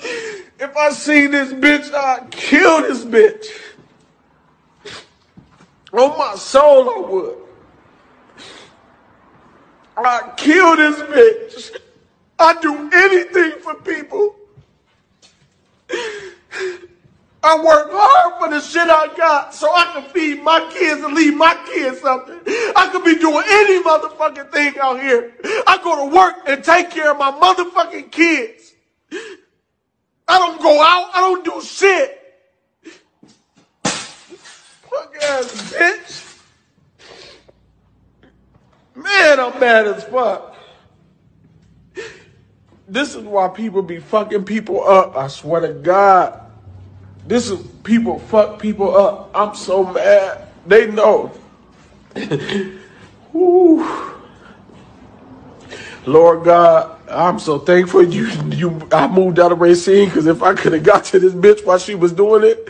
If I see this bitch, I'd kill this bitch. On my soul, I would. I'd kill this bitch. I'd do anything for people. I work hard for the shit I got so I can feed my kids and leave my kids something. I could be doing any motherfucking thing out here. I go to work and take care of my motherfucking kids. I don't go out. I don't do shit. Fuck ass bitch. Man, I'm mad as fuck. This is why people be fucking people up. I swear to God. This is people fuck people up. I'm so mad. They know. Lord God, I'm so thankful I moved out of Racine, because if I could have got to this bitch while she was doing it,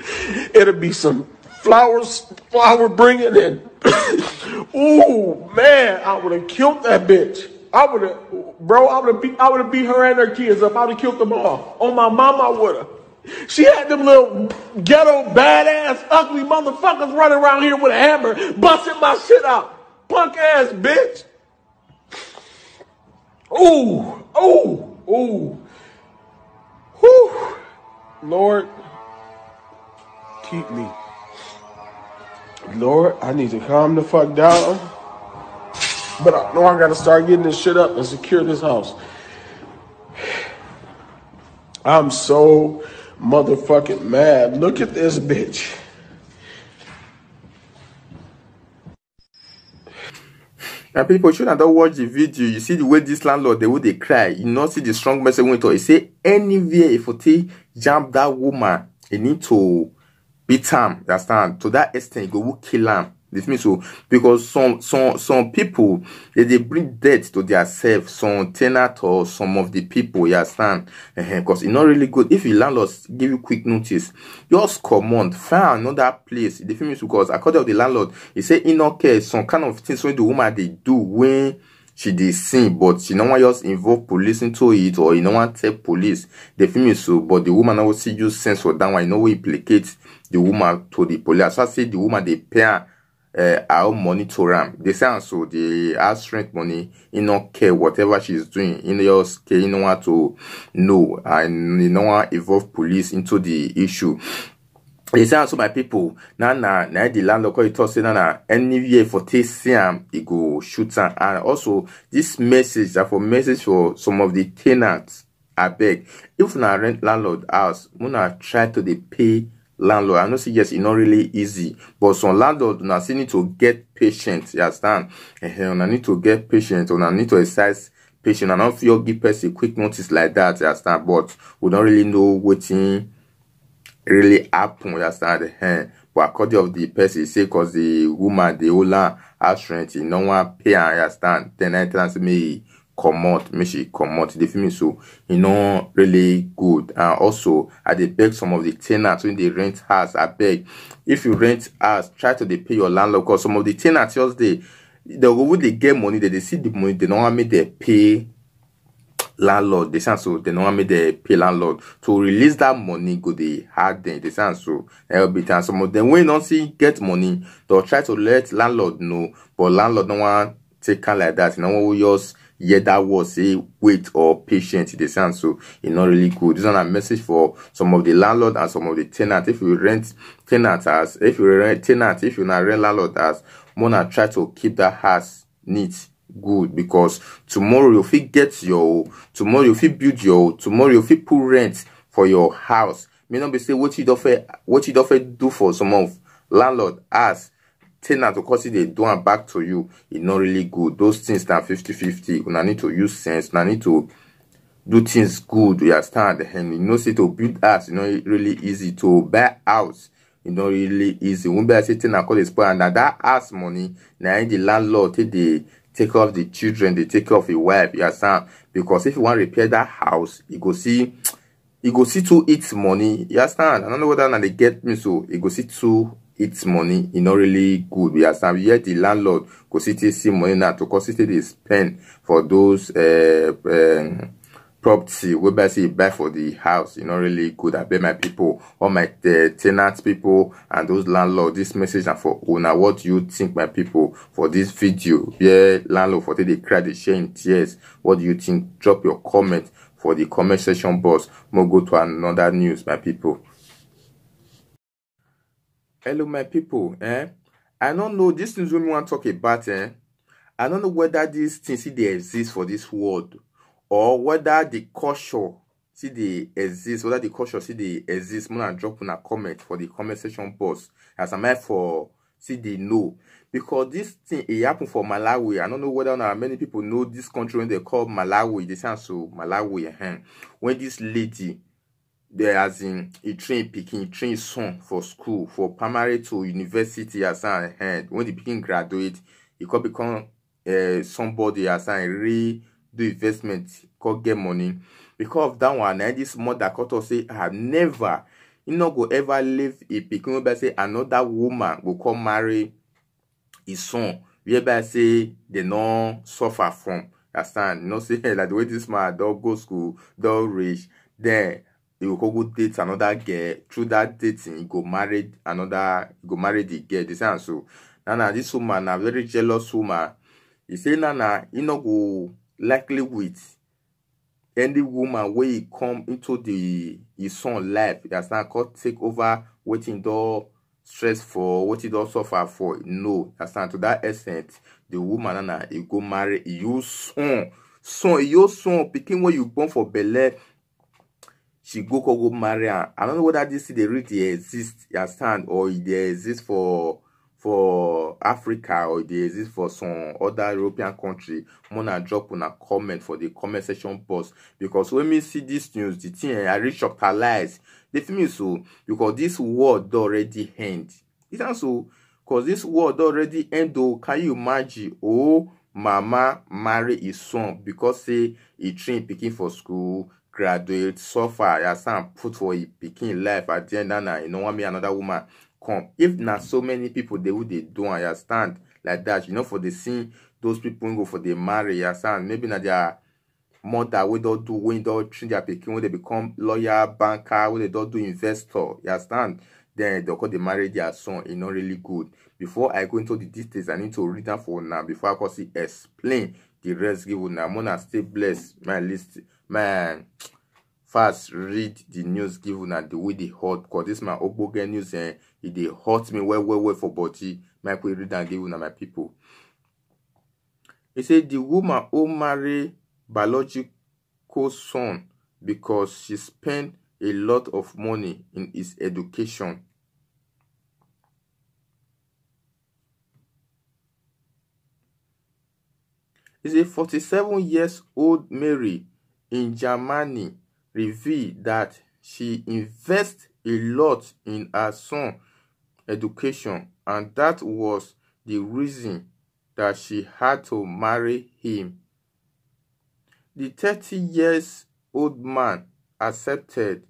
it'd be some flower bringing in. Ooh, man, I would have killed that bitch. I would have beat her and her kids up. I would have killed them all. On my mama, I would have. She had them little ghetto, badass, ugly motherfuckers running around here with a hammer, busting my shit out. Punk ass bitch. Ooh, ooh, ooh. Whew. Lord, keep me. Lord, I need to calm the fuck down. But I know I gotta start getting this shit up and secure this house. I'm so motherfucking mad. Look at this bitch. And people should not watch the video. You see the way this landlord, the way they cry. You not see the strong message when he say anywhere if you jump that woman, you need to beat him. Understand? To that extent, you go kill him. This means so because some people they bring death to themselves, some tenant or some of the people, you understand? Because it's not really good if your landlords give you quick notice. Just come on, find another place. The means because according to the landlord, he say in okay some kind of things when the woman they do when she dey sin, but she no want just involve police into it, or you no want tell police. The film is so, but the woman always see use sense for that one. You know we implicate the woman to the police. So I say the woman they pay our money to ram. They say so the house rent money, you don't care whatever she's doing, you know just care, you know want to know, and you know want involve police into the issue. They say so my people, now the landlord call it say na anywhere for taste him, he go shoot him. And also this message that for message for some of the tenants. I beg, if na rent landlord house, muna try to dey pay landlord. I know say yes, it's not really easy, but some landlord now still need to get patient. You understand? And I need to get patient, and I need to exercise patience. And I don't feel give person quick notice like that. You understand? But we don't really know what really happen. You understand? But according of the person, say because the woman, the owner, house rent, no one pay. You understand? Then I tell me come out, make she come out. The film so you know really good. And also I dey beg some of the tenants when they rent house. I beg, if you rent house, try to pay your landlord, because some of the tenants just they go they get money, they see the money, they don't want me they pay landlord. They sound so they don't want me they pay landlord to release that money. Go they hard then they sound so every bit. And some of them when don't see get money, they'll try to let landlord know, but landlord don't want take kind like that. You know we just that was say wait or patient. They sound so it's not really good. This is a message for some of the landlord and some of the tenant. If you rent tenant as if you rent tenant, if you not rent landlord as, wanna try to keep that house neat, good, because tomorrow you fit get your, tomorrow you fit build your, tomorrow you fit put rent for your house. May not be say what you don't do for some of landlord as tenant, of course they do and back to you. It's not really good. Those things that 50-50. You need to use sense. You need to do things good. You understand? And you know, say to build house, you know, it's really easy. To buy house, you know, really easy. When I say tenant call this point, and that house money, now the landlord they take care of the children, they take care of the wife. You understand? Because if you want to repair that house, you go see to eat money. You understand? I don't know whether they get me, so you go see to it's money, it's not really good. We understand. Yet the landlord go see money now to cause they spend for those property whereby say you buy for the house, you know, really good. I bet my people, all my tenant people and those landlords, this message and for owner. What do you think, my people, for this video? Yeah, landlord for they cry, they share in tears. What do you think? Drop your comment for the comment section box. We'll go to another news, my people. Hello, my people. I don't know this things we want to talk about. I don't know whether these things they exist for this world, or whether the culture see they exist, whether the culture see they exist. More and drop on a comment for the comment section box. As I'm for see they know, because this thing it happened for Malawi. I don't know whether many people know this country when they call Malawi. They sound so Malawi. When this lady, there as in he train picking, train son for school, for primary to university as hand. When the picking graduate, he could become somebody as I really do investment, could get money. Because of that one, and this mother could say, I have never, you know, go ever live a picking by say another woman will come marry his son. Whereby say they don't suffer from. Understand? You know, say like the way this man don't go school, don't rich, then he will go date another girl. Through that dating, he go marry the girl. This and so. Now this woman, a very jealous woman. He say, Nana, he not go likely with any woman where he come into his son life. That's not called take over waiting door stress for, what he does suffer for. No, that's not to that extent. The woman, Nana, he go marry your son. Your son, picking where you born for Bele. She go marry her. I don't know whether this they really exist, you understand, or they exist for Africa, or they exist for some other European country. Mona drop on a comment for the comment section box, because when me see this news, the thing I reach up her lies. They feel me so because this world already end. It's also because this world already end. Though, can you imagine? Oh, mama marry his son because say he train picking for school. Graduate, suffer, as some put for a picking life at the end, and you know want me another woman come. If not so many people they would they don't understand like that, you know, for the scene, those people go for the marry, understand? Maybe not their mother we don't do when they train their picking, when they become lawyer, banker, when they don't do investor, you understand? Then they call they marry their son, it's not really good. Before I go into the details, I need to read them for now before I can see explain the rest give now. I'm gonna stay blessed, my list. Man, fast read the news given and the way they hot, because this my Oboge news and it they hurt me well for body. My read and give my people. He said the woman who marry biological son because she spent a lot of money in his education. He said 47 years old Mary in Germany revealed that she invests a lot in her son's education, and that was the reason that she had to marry him. The 30-year-old man accepted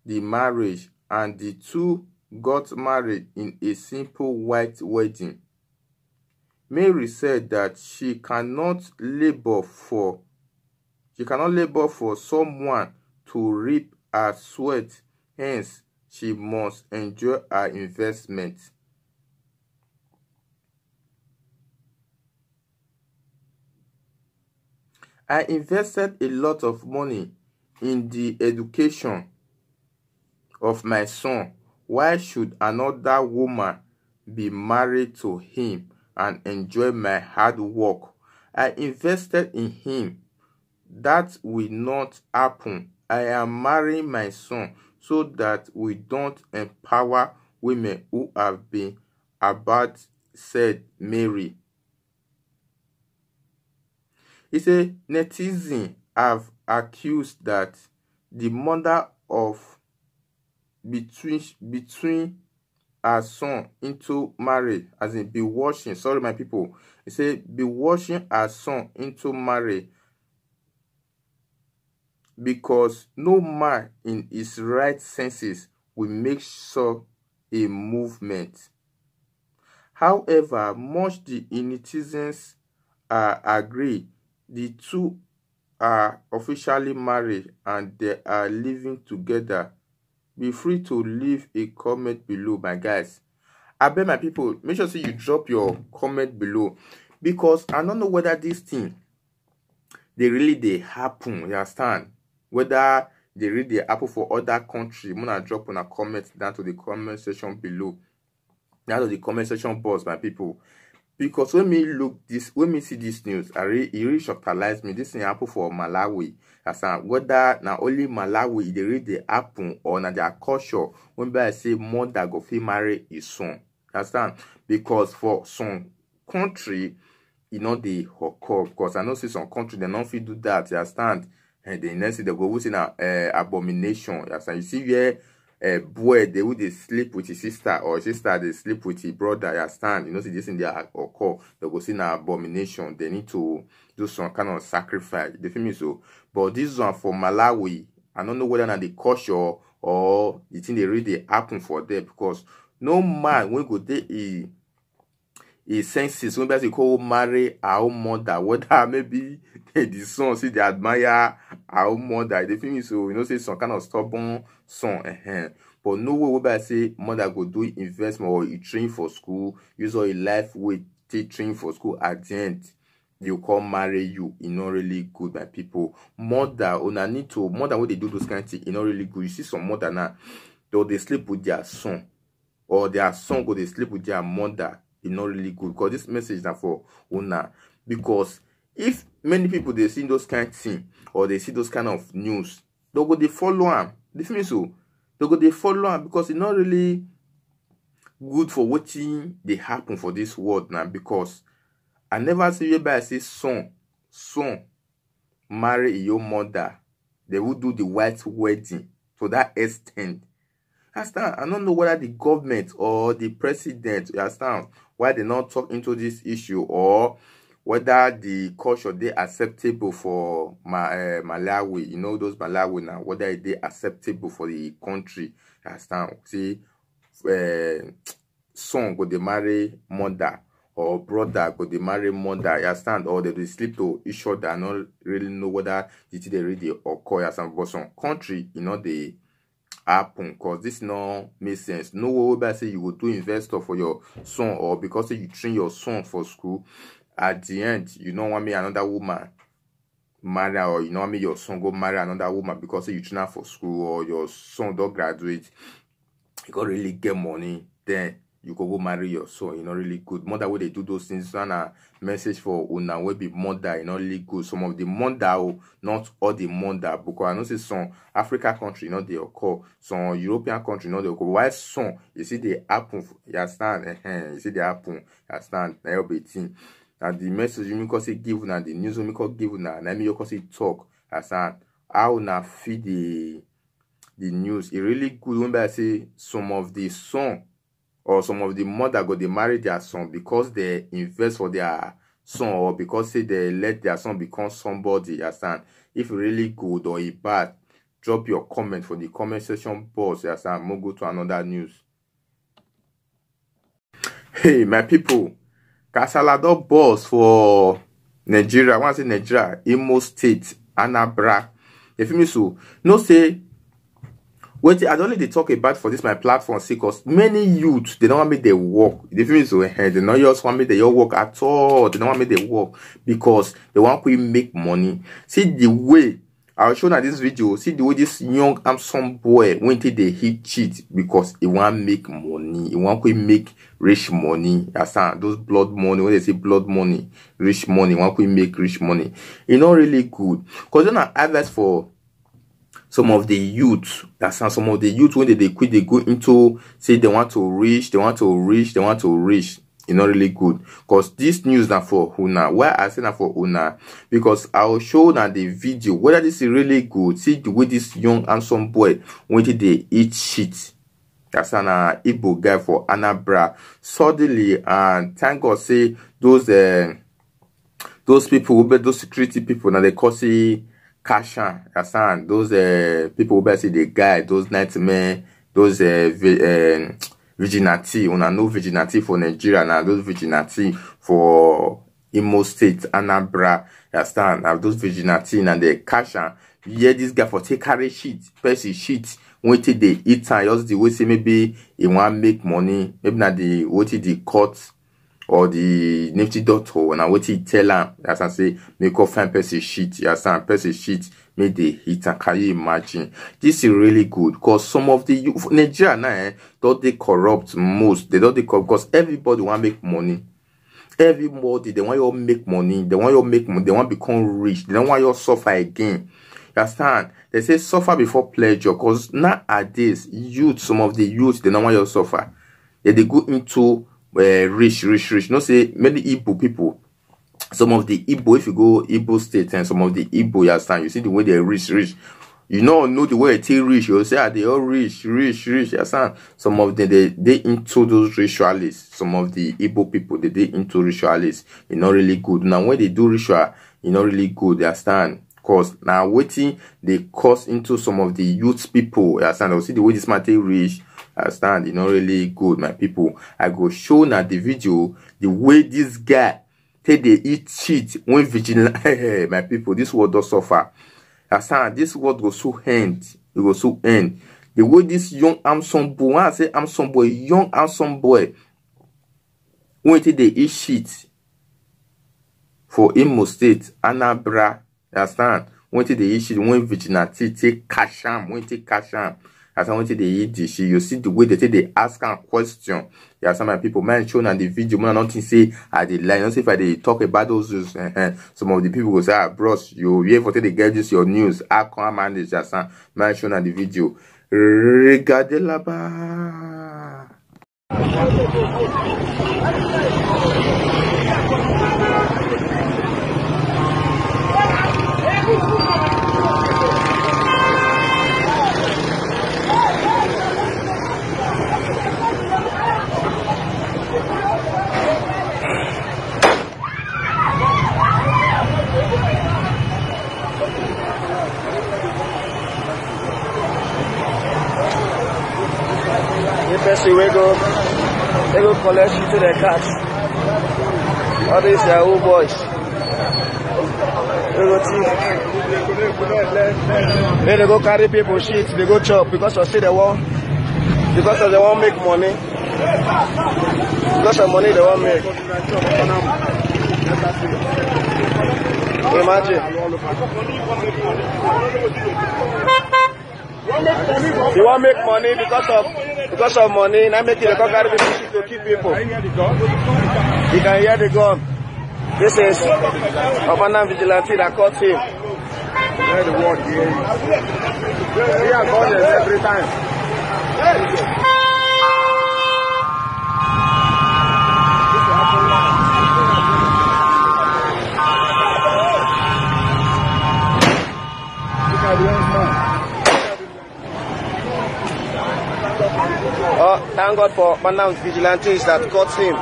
the marriage, and the two got married in a simple white wedding. Mary said that she cannot labor for someone to reap her sweat, hence she must enjoy her investment. I invested a lot of money in the education of my son. Why should another woman be married to him and enjoy my hard work? I invested in him. That will not happen. I am marrying my son so that we don't empower women who have been abused, said Mary. He said netizens have accused that the mother of between her son into marriage, as in be washing. Sorry, my people. He said be washing her son into marriage because no man in his right senses will make such a movement. However, much the netizens agree, the two are officially married and they are living together, be free to leave a comment below, my guys. I beg my people, make sure you drop your comment below, because I don't know whether this thing they happen, you understand? Whether they really happen for other countries. I'm gonna drop on a comment down to the comment section below, down to the comment section box, my people. Because when me see this news, it really shocked me. This thing happen for Malawi. Whether now only Malawi they really happen, or na their culture when I say mother go fit marry his son. Understand? Because for some country, they occur. Because I know see some country they don't fit do that. You understand? And the next thing they go with abomination. You understand? You see where boy they would sleep with his sister, or sister they sleep with his brother. You understand? See this in their occur. They go see an abomination. They need to do some kind of sacrifice. The feel me so? But this one for Malawi, I don't know whether na the culture or the thing they really happen for them, because no man when go there he senses when they call marry our own mother, whether maybe the son see they admire our own mother. They feel me so? Say some kind of stubborn son. But no way where I say mother go do investment or he train for school, use all a life way take train for school, at the end you come marry you. Not really good, my people. Mother need to mother when they do those kind of things, not really good. You see some mother now, though they sleep with their son, or their son go they sleep with their mother, not really good. Because this message now for una, because if many people they see those kind of things, or they see those kind of news, they go they follow them. They feel me so? They go they follow them, because it's not really good for watching they happen for this world now. Because I never see anybody say son marry your mother. They would do the white wedding to that extent. I don't know whether the government or the president, you understand, why they not talk into this issue, or whether the culture they acceptable for Malawi. Those Malawi now, whether they acceptable for the country. You understand? See, son go they marry mother, or brother go they marry mother. You understand? Or they sleep to each other. I don't really know whether they really occur. You understand? But some country, they happen, because this no make sense. No way say you will do investor for your son, or because you train your son for school, at the end you don't want me another woman marry, or you don't want me your son go marry another woman because you train her for school, or your son don't graduate, you got really get money, then you go marry your son. Not really good. Mother where they do those things, and a message for una will be mother, not really good. Some of the mother, not all the mother, because I know see some African country, they occur, some European country, they occur. Why some you see they happen, you understand? You see they happen, you understand? Now be thing. Now the message you make us give na, the news you make us give na, now me you can talk, you understand? How na feed the news. It really good when I say some of the son, or some of the mother go they marry their son because they invest for their son, or because say they let their son become somebody. You understand? If really good or bad, drop your comment for the comment section box. You understand? We'll go to another news. Hey my people, Kasalado boss for Nigeria. I want to say Nigeria, Imo State, Anambra. You feel me so? No say wait, I don't let they talk about for this my platform, see, because many youths they don't want me they work. They feel me so they don't just want me they work at all. They don't want me they work because they want to make money. See the way I'll show you this video. See the way this young handsome boy went to the hit cheat because he want to make money. He want to make rich money. Understand? Those blood money, when they say blood money, rich money, want to make rich money. It's not really good because then I advise for some of the youth, some of the youth when they quit, they go into say they want to reach. It's not really good because this news now for una. Why I say now for una? Because I will show now the video whether this is really good. See the way this young handsome boy went to they eat shit. That's an Igbo guy for Anambra. Suddenly, and thank God say those people, those security people, now they call say Kashan, understand? Those people who say the guy, those nightmare, those vigilante, una no vigilante for Nigeria now, those vigilante for Imo State, Anambra. You understand? Now those vigilante and they cash and hear this guy for take carry shit, person shit. When they eat and just the way say maybe he want make money, maybe not the what the court or the nifty doctor and what he tell him. As I say, make up find person shit. You understand? Person shit. Make they hit and can you imagine? This is really good because some of the youth Nigeria now don't they corrupt most. They don't they corrupt because everybody want make money. Everybody they want you make money. They want you make money. They want to become rich. They don't want you suffer again. You understand? They say suffer before pleasure because nowadays youth, some of the youth they don't want you suffer. They go into rich. No say many Igbo people. Some of the Igbo, if you go Igbo state and some of the Igbo, you understand, you see the way they're rich. You know the way they rich, you'll say, they all rich, you understand? Some of them, they into those ritualists. Some of the Igbo people, they into ritualists. It's not really good. Now, when they do ritual, it's not really good, you understand? Because now, waiting, they cause into some of the youth people, you understand? They'll see the way this man, they rich, you understand? It's not really good, my people. I go show now the video, the way this guy, they eat shit when vigilant. My people, this world does suffer. This world goes so end. It goes so end. The way this young handsome boy, when I say handsome boy, young handsome boy, when they eat shit for Imo State, Anambra, understand? When they eat shit, when vigilante take cash am, when take cash am. As I want to eat this shit, you see the way they ask a question. There are some people, man, shown on the video, man, nothing say I did lie. Not say if I talk about those, some of the people will say, bros, you here for they get this your news. I can't manage that, man, shown on the video. Regardez là-bas. Person we go collect shit to the cats. All these old boys. We go thief. Then they go carry people shit, they go chop because of they want make money. Because of money they want make. Imagine. You want make money because of money, now make it a carry people to keep people. You can hear the gun. This is Obana vigilante that caught him. Hear the word here. We are calling every time. Oh, thank God for Manam vigilantes that caught him.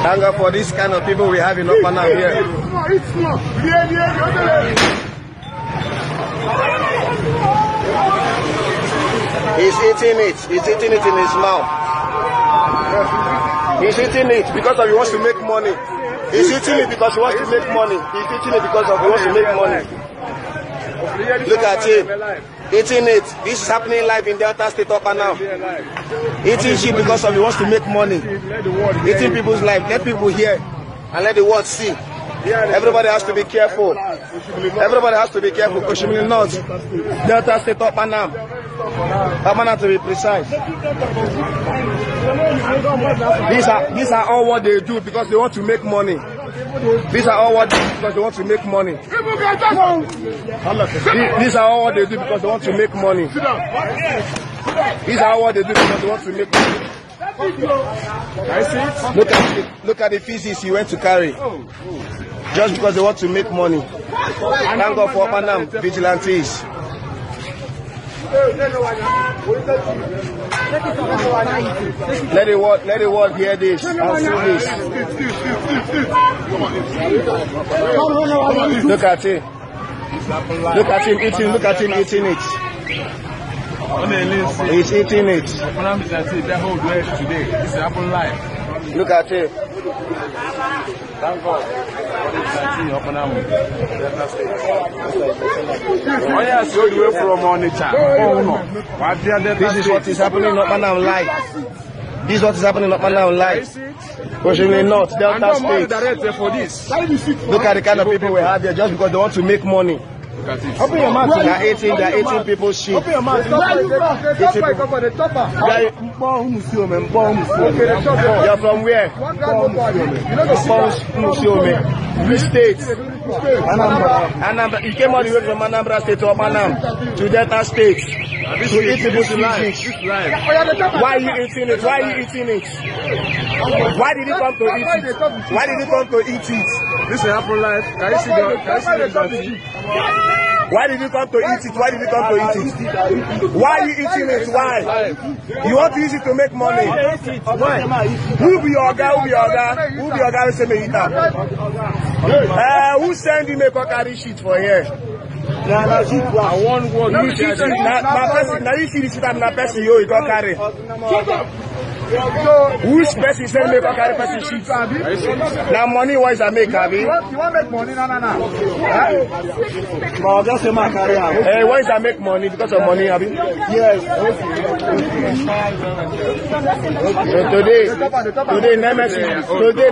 Thank God for this kind of people we have in Manam here. He's eating it. He's eating it in his mouth. He's eating it because he wants to make money. He's eating it because he wants to make money. He's eating it because he wants to make money. Look at him. Eating it. This is happening live in Delta State up and now. Eating shit because he wants to make money. Eating people's life. Let people hear and let the world see. Everybody has to be careful. Everybody has to be careful. Koshimili North, Delta State up and now. Up to be precise. These are all what they do because they want to make money. These are all what they do because they want to make money. These are all what they do because they want to make money. These are all what they do because they want to make money. Look at the feces he went to carry. Just because they want to make money. Thank God for Panam vigilantes. Let the world hear this and see this. Look at it. Look at him eating. Look at him eating it. He's eating it. Look at him. Thank God. This is what is happening in Opanam live. This is what is happening in Opanam live. Oshimili North, Delta State. Look at the kind of people we have here just because they want to make money. Open your mouth. They're eating people's shit. Open your mouth. You're from where? Which state? Anambra. You came all the way from Anambra State to Opanam to Delta State to eat people's shit. Why are you eating it? Why are you eating it? Why did you come to eat it? Why did you come to eat it? This is Apple Life. Can you see the Why did you come to eat it? Why did you come to eat it? Why are you eating it? Why? You want to use it to make money? Why? Who be your guy? Who be your guy? Who be your guy? Who send you make a carry shit for here? Now you see the shit I'm not person you got carry. Which person send me carry person shit? Now money wise I make, Abi. You want make money? No. Just say my carry. Hey, why is I make money? Because of money, Abi? Yes. Today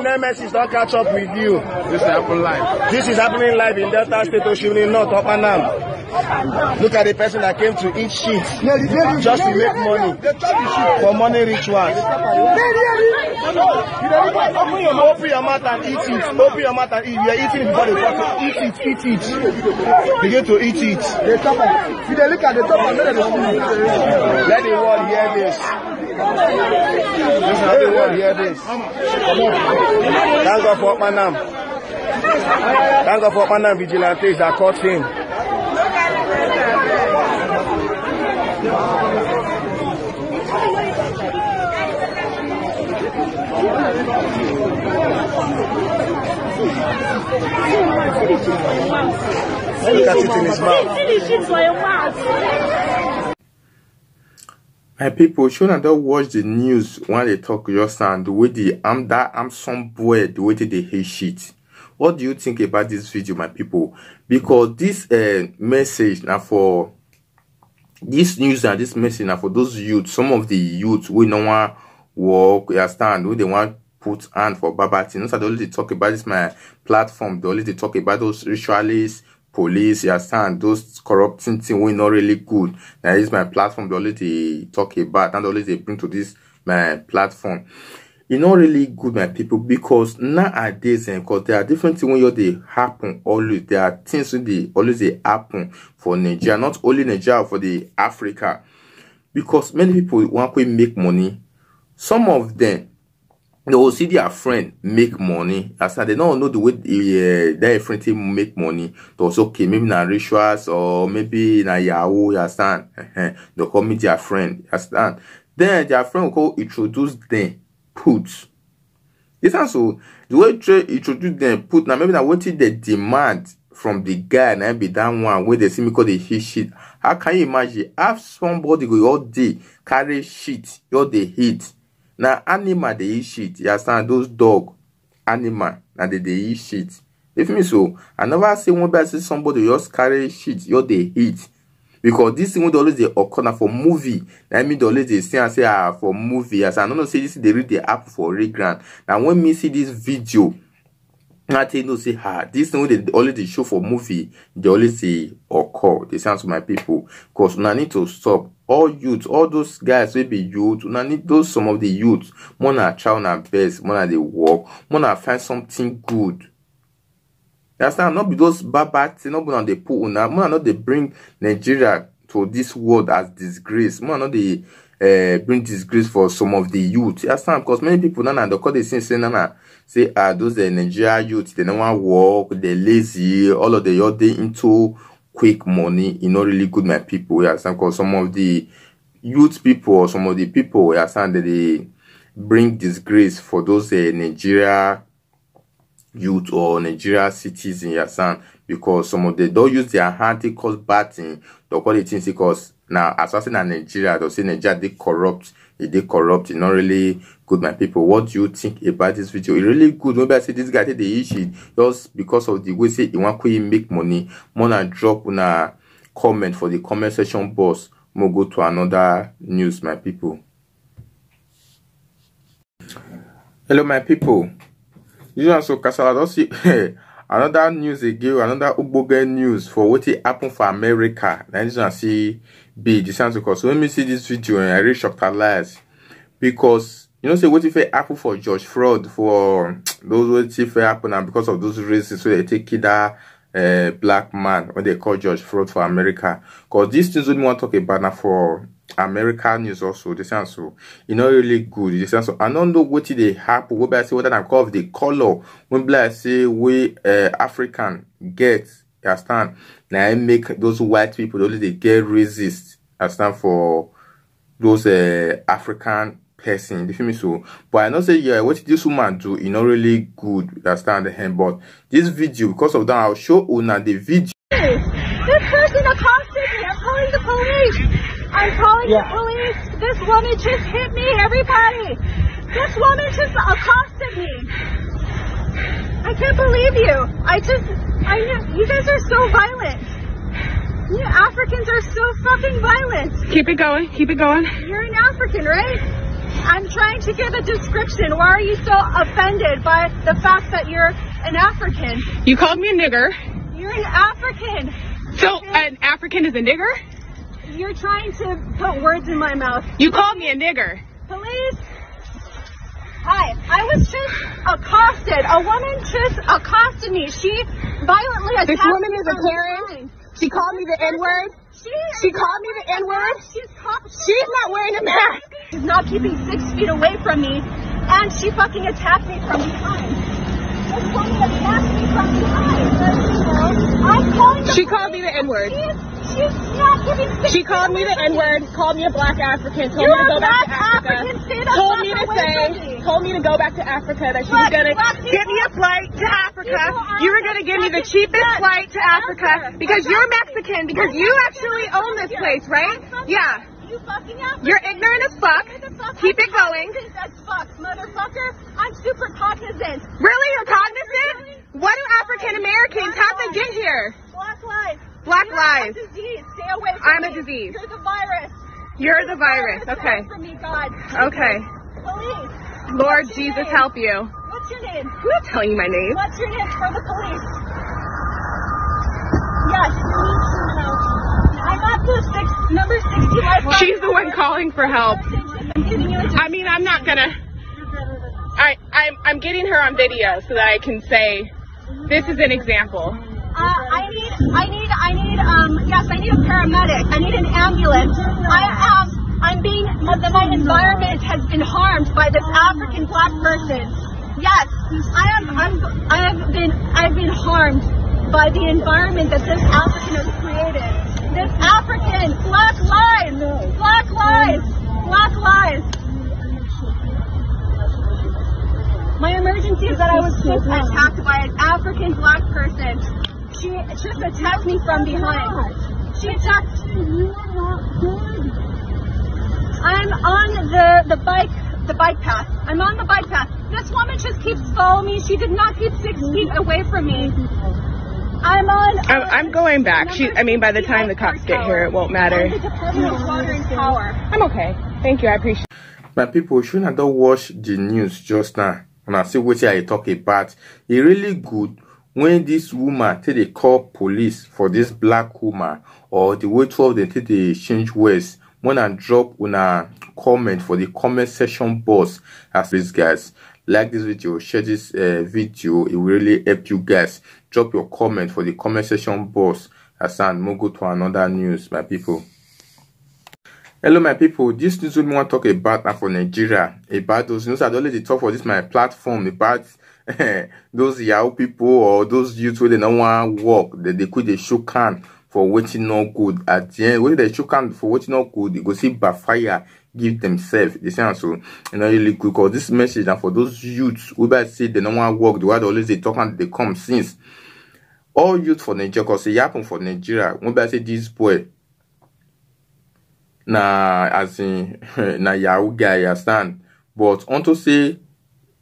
Nemesis don't catch up with you. This is happening live. This is happening live in Delta State, Oshimili North, Opanam. Look at the person that came to eat shit just to make money for money rituals. Open your mouth and eat it. Open your mouth and eat. You are eating it before the water. Eat it. Begin to eat it. Let the world hear this. Let the world hear this. Thank God for Opanam. Thank God for Opanam vigilantes that caught him. Look at it in his mouth. My people, should not watch the news when they talk just and the way I'm some boy, the way they hate shit. What do you think about this video, my people? Because this message now for this news and this message now for those youth, some of the youth we no want work, you understand, we they want put hand for Babati. No, so they only talk about this my platform, they only talk about those ritualists, police, you understand, those corrupting things we not really good. Now is my platform, they only talk about and only they bring to this my platform. It's not really good, my people, because nowadays, because there are different things when they happen always. There are things when they always happen for Nigeria, not only Nigeria, for the Africa. Because many people want to make money. Some of them, they will see their friend make money. As they don't know the way their friend team make money. So it's okay, maybe na rituals or maybe na Yahoo, you understand? They call me their friend, you understand? Then their friend will go introduce them. Put this also the way they introduce them put now maybe now what is the demand from the guy and be that one where they see me call the hit shit. How can you imagine have somebody go all day carry shit all they hit now animal they eat shit, you understand? Those dog animal now they eat shit. If me so I never see one by see somebody just carry shit all they hit. Because this thing would always they occur for movie. I mean, they always they say and say for movie. As I don't know, say this they read the app for regrant. Now when me see this video, I tell you say this thing they always they show for movie. They always say occur. They sound to my people. Because I need to stop all youth, all those guys will be youth. I need those some of the youth. Wanna try on best, wanna they work, wanna find something good. That's not be those bad things, not on the put now. Not they bring Nigeria to this world as disgrace. Not they bring disgrace for some of the youth. That's not because many people now they call the say those Nigeria youth they don't want work, they're lazy, all of the youth they into quick money. You not really good, my people. Yes, because some of the youth people or some of the people that they bring disgrace for those Nigeria youth or Nigeria citizen, yes, because some of them don't use their hand to cause bad thing. They call it things because now as I say in Nigeria, they say Nigeria they corrupt, it's not really good, my people. What do you think about this video? It's really good. Maybe I say this guy take the issue just because of the way say he want to make money. More than drop on a comment for the comment section boss. We'll go to another news, my people. Hello, my people. You know, so Kasala don't see another news again, another Uboge news for what happened for America. Then you see be the sense because so when me see this video and I really shocked a lot because you know say what if it happened for George Floyd, for those what if it happened and because of those reasons so they take that black man when they call George Floyd for America. Because these things we want to talk about now for American news also. This sounds so you know really good. This sounds so I don't know what they happen. What I say what I call the color when I say we African get understand now I make those white people those they get resist understand for those African person. You feel me? So but I know say yeah what this woman do you know really good understand him but this video because of that I'll show Una the video. This person accosted me. I'm calling the police. I'm calling the police. This woman just hit me, everybody. This woman just accosted me. I can't believe you. You guys are so violent. You Africans are so fucking violent. Keep it going. Keep it going. You're an African, right? I'm trying to give a description. Why are you so offended by the fact that you're an African? You called me a nigger. You're an African. So an African is a nigger? You're trying to put words in my mouth. You called me a nigger. Police? Hi. I was just accosted. A woman just accosted me. She violently attacked me. This woman is a Karen. She called me the N-word. She called me the N-word. She's not wearing a mask. She's not keeping 6 feet away from me. And she fucking attacked me from behind. This woman attacked me from behind. I'm calling the She called me the N-word. She's not giving 6 She called me the N-word, called me a black African, told You're me to go back to black Africa, African. Stay the told fuck me to away say, from me. told me to go back to Africa, that she was going to give me a flight to Africa. You were going to give me the cheapest flight to Africa because you're Mexican, because you actually own this place, right? Yeah. You fucking African. You're ignorant as fuck. Keep it going. As fuck, motherfucker. I'm super cognizant. Really? You're cognizant? What do African Americans have to get here? Black lives. Black You're lives. a disease. Stay away from I'm me. a disease. You're the virus. You're the virus. Okay. From me, God. Okay. Police. Lord What's your Jesus, name? help you. What's your name? I'm not telling you my name. What's your name for the police? Yes. I'm at the number 60 life. She's the one calling for help. I'm giving you a I mean, I'm not gonna. I'm getting her on video so that I can say, this is an example. I need a paramedic. I need an ambulance. My environment has been harmed by this African black person. Yes, I've been harmed by the environment that this African has created. This African, black lives, black lives, black lives. My emergency is that I was just attacked by an African black person. She just attacked me from behind. She attacked. You are not good. I'm on the bike path. I'm on the bike path. This woman just keeps following me. She did not keep 6 feet away from me. I'm going back. By the time the cops get here, it won't matter. The Department of Water and Power. I'm okay. Thank you. I appreciate it. My people, shouldn't I don't watch the news just now? When I see what I talk about, it's really good when this woman take they call police for this black woman, or the way 12 they take they change words. When I drop on a comment for the comment section box, as these guys like this video, share this video, it will really help you guys. Drop your comment for the comment section box. As and we'll go to another news, my people. Hello, my people. This news we want to talk about now for Nigeria. About those news I don't let it talk for this my platform about those Yahoo people or those youths where they don't want to work. They quit the show can for waiting no good. At the end, when they show can for waiting no good, they go see backfire, give themselves. They say so really good because this message and for those youths who say they don't want to work, the word always they talk and they come since. all youth for Nigeria, because it happened for Nigeria. When I say this boy, na as in na Yahoo guy, you understand? But on to say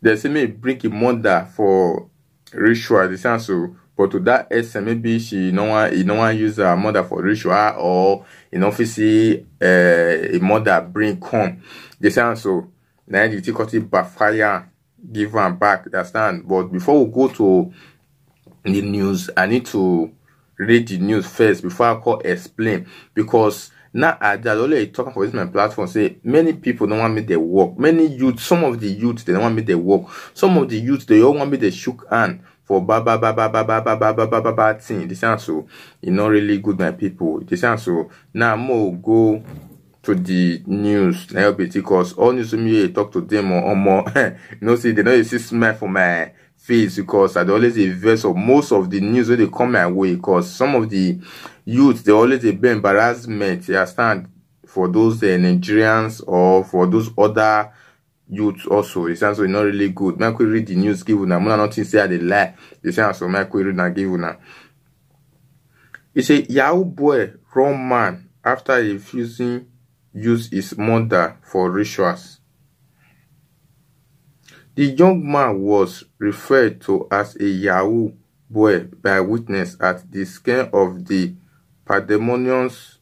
they say me bring a mother for ritual, the sense so. But to that extent, maybe she no one use her mother for ritual, or in office a mother bring come. The sense so. Now the difficulty backfire, give her back. Understand? But before we go to the news, I need to read the news first before I call explain, because now I already talking for this my platform. Say many people don't want me to work. Many youth, some of the youth they don't want me to work. Some of the youth they all want me to shook hand for ba thing. This sound so it's not really good, my people. This sound so now more go to the news now because all news me talk to them or more. You know, see they don't see smile for my face because I always invest of most of the news when they come my way, because some of the youth they always be embarrassment. You understand, for those Nigerians or for those other youth also. It sounds so not really good. Make we read the news give una. Muna nothing say they lie. It sounds so make we read and give una. It's a Yahoo boy run man after refusing use his mother for rituals. The young man was referred to as a Yahoo boy by witness at the scene of the pandemoniums,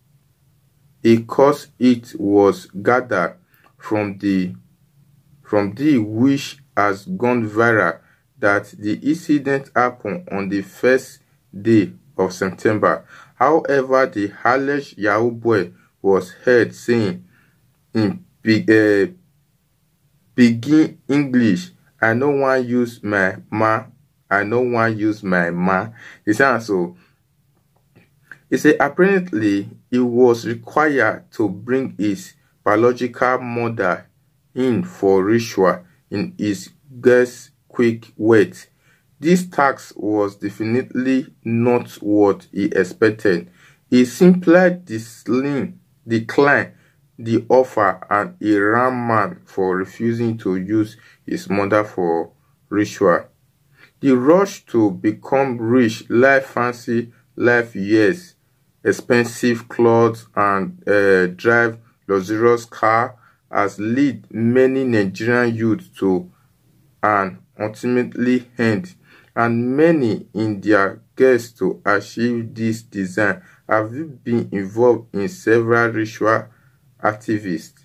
because it was gathered from the which has gone viral that the incident happened on the first day of September. However, the alleged Yahoo boy was heard saying in begin English, I no want use my ma. I no want use my ma. It sounds so. He said apparently he was required to bring his biological mother in for ritual in his guess quick wait. This task was definitely not what he expected. He simply declined the offer and he ran mad for refusing to use his mother for ritual. The rush to become rich, life fancy, life years, expensive clothes and drive luxurious car has led many Nigerian youth to an ultimately end, and many in their quest to achieve this design have been involved in several ritual activists.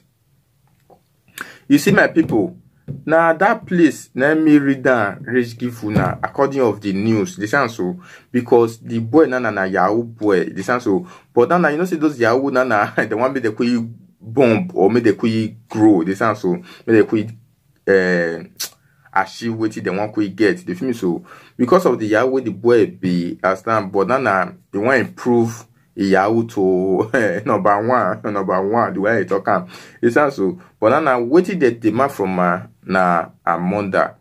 You see, my people, now that place, let me read down rich give una according of the news. This sounds so because the boy na Yahoo boy. This sounds so, but now you know see those Yahoo na they want me to quick bump or make the quick grow. This sounds so make the quick achieve what they want quick get. The film so because of the Yahoo the boy be as time, but now they want improve Yahoo to number one the way I talk. It sounds so, but now waiting the demand from na a mother.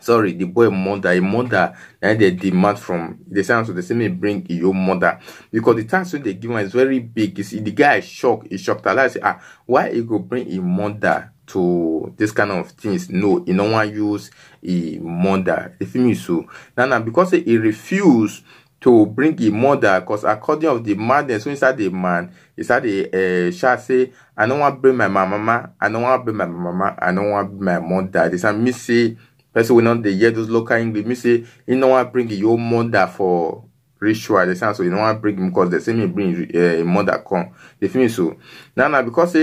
Sorry, the boy mother, a mother, and they demand from the sounds so they say me bring your mother because the task they give one is very big. You see, the guy is shocked. He shocked. I say, why he go bring a mother to this kind of things? No, he no want use a mother. The film is so now because he refused to bring a mother, because according of the madness so inside the man, inside the shall say, I don't want to bring my mama, I don't want to bring my mama, I don't want to bring my mother. This and me say person will not hear those local English. Me say you don't want to bring your mother for ritual. The sound so you don't want to bring him because they say me bring a mother come. The film so now because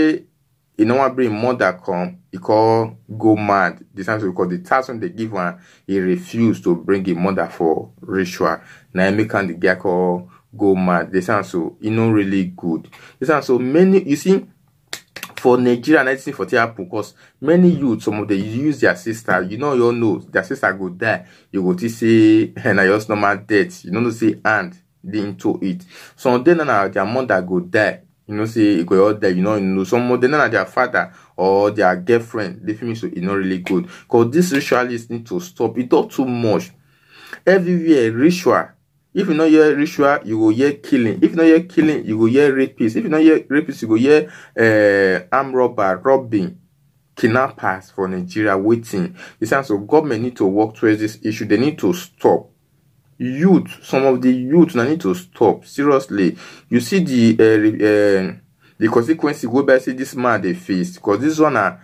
you know what bring mother come, he call go mad. This time because the task when they give one, he refused to bring a mother for ritual. Now he can the guy call go mad. This sound so you know really good. This sound so many you see for Nigeria 1940 because many youth, some of them use their sister. You know you all know their sister go die. You go to say and I just normal death. You know say and into it. So then now their mother go die. You know, say it go out there, you know, some more than their father or their girlfriend, they feel so it's not really good. Because this ritualists need to stop. It's not too much. Everywhere ritual. If you know your ritual, you go hear killing. If you know your killing, you go hear rapist. If you know your rapist, you go hear armed robber, robbing, kidnappers for Nigeria waiting. It sounds so government need to work towards this issue. They need to stop. some of the youth now need to stop. Seriously, you see the consequences go by say this man they face, because this one are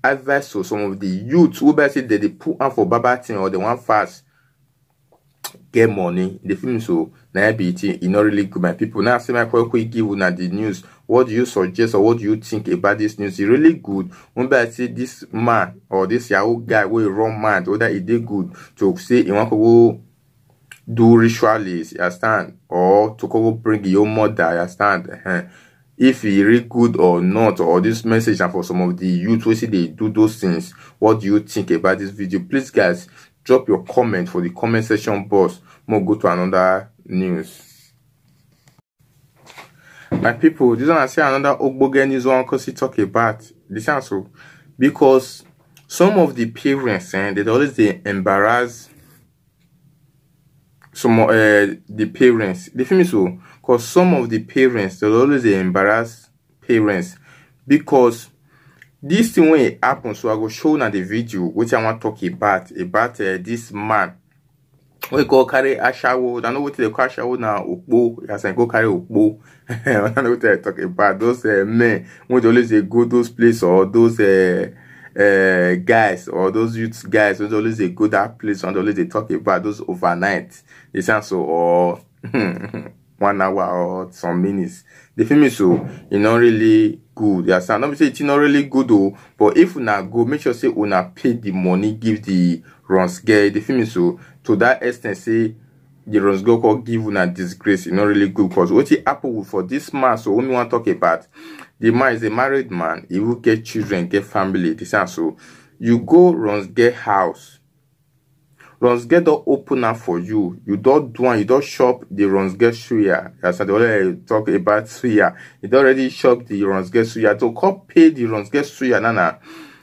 advice to some of the youth who by say that they put on for baba thing or they want fast get money. The film so now be it not really good. My people now say my quick give una the news. What do you suggest or what do you think about this news? It's really good. When I say this man or this Yahoo guy will run mad, whether it did good to say he want to go do rituals, you understand, or to go bring your mother, you understand. If he really good or not, or this message and for some of the youth who say they do those things, what do you think about this video? Please guys, drop your comment for the comment section box. We'll go to another news. My people, this one I say another Ogboge news one because he talk about this also, because some of the parents they always they embarrass some the parents. The film is so because some of the parents they always they embarrass parents, because this thing when it happens. So I go show now the video which I want to talk about this man. We go carry ashawo. I know what they call ashawo now. Okpo. Yes, I go carry okpo. I don't know what I talk about. Those men when they always they go those places, or those guys or those youth guys when they always they go that place and always they talk about those overnight. They sound so or 1 hour or some minutes. The film is so it's not really good. Yes, I'm not say it's not really good though. But if una go, make sure say una pay the money, give the runs girl. The film is so to that extent say the runs girl call give una disgrace. It's not really good, because what it happen for this man. So when we want to talk about the man is a married man, he will get children, get family. This and so you go runs get house. Runs get don't open up for you. You don't do one, you don't shop the runs get suya. As I already talk about suya. You don't already shop the runs get suya. To come pay the runs get suya, nana.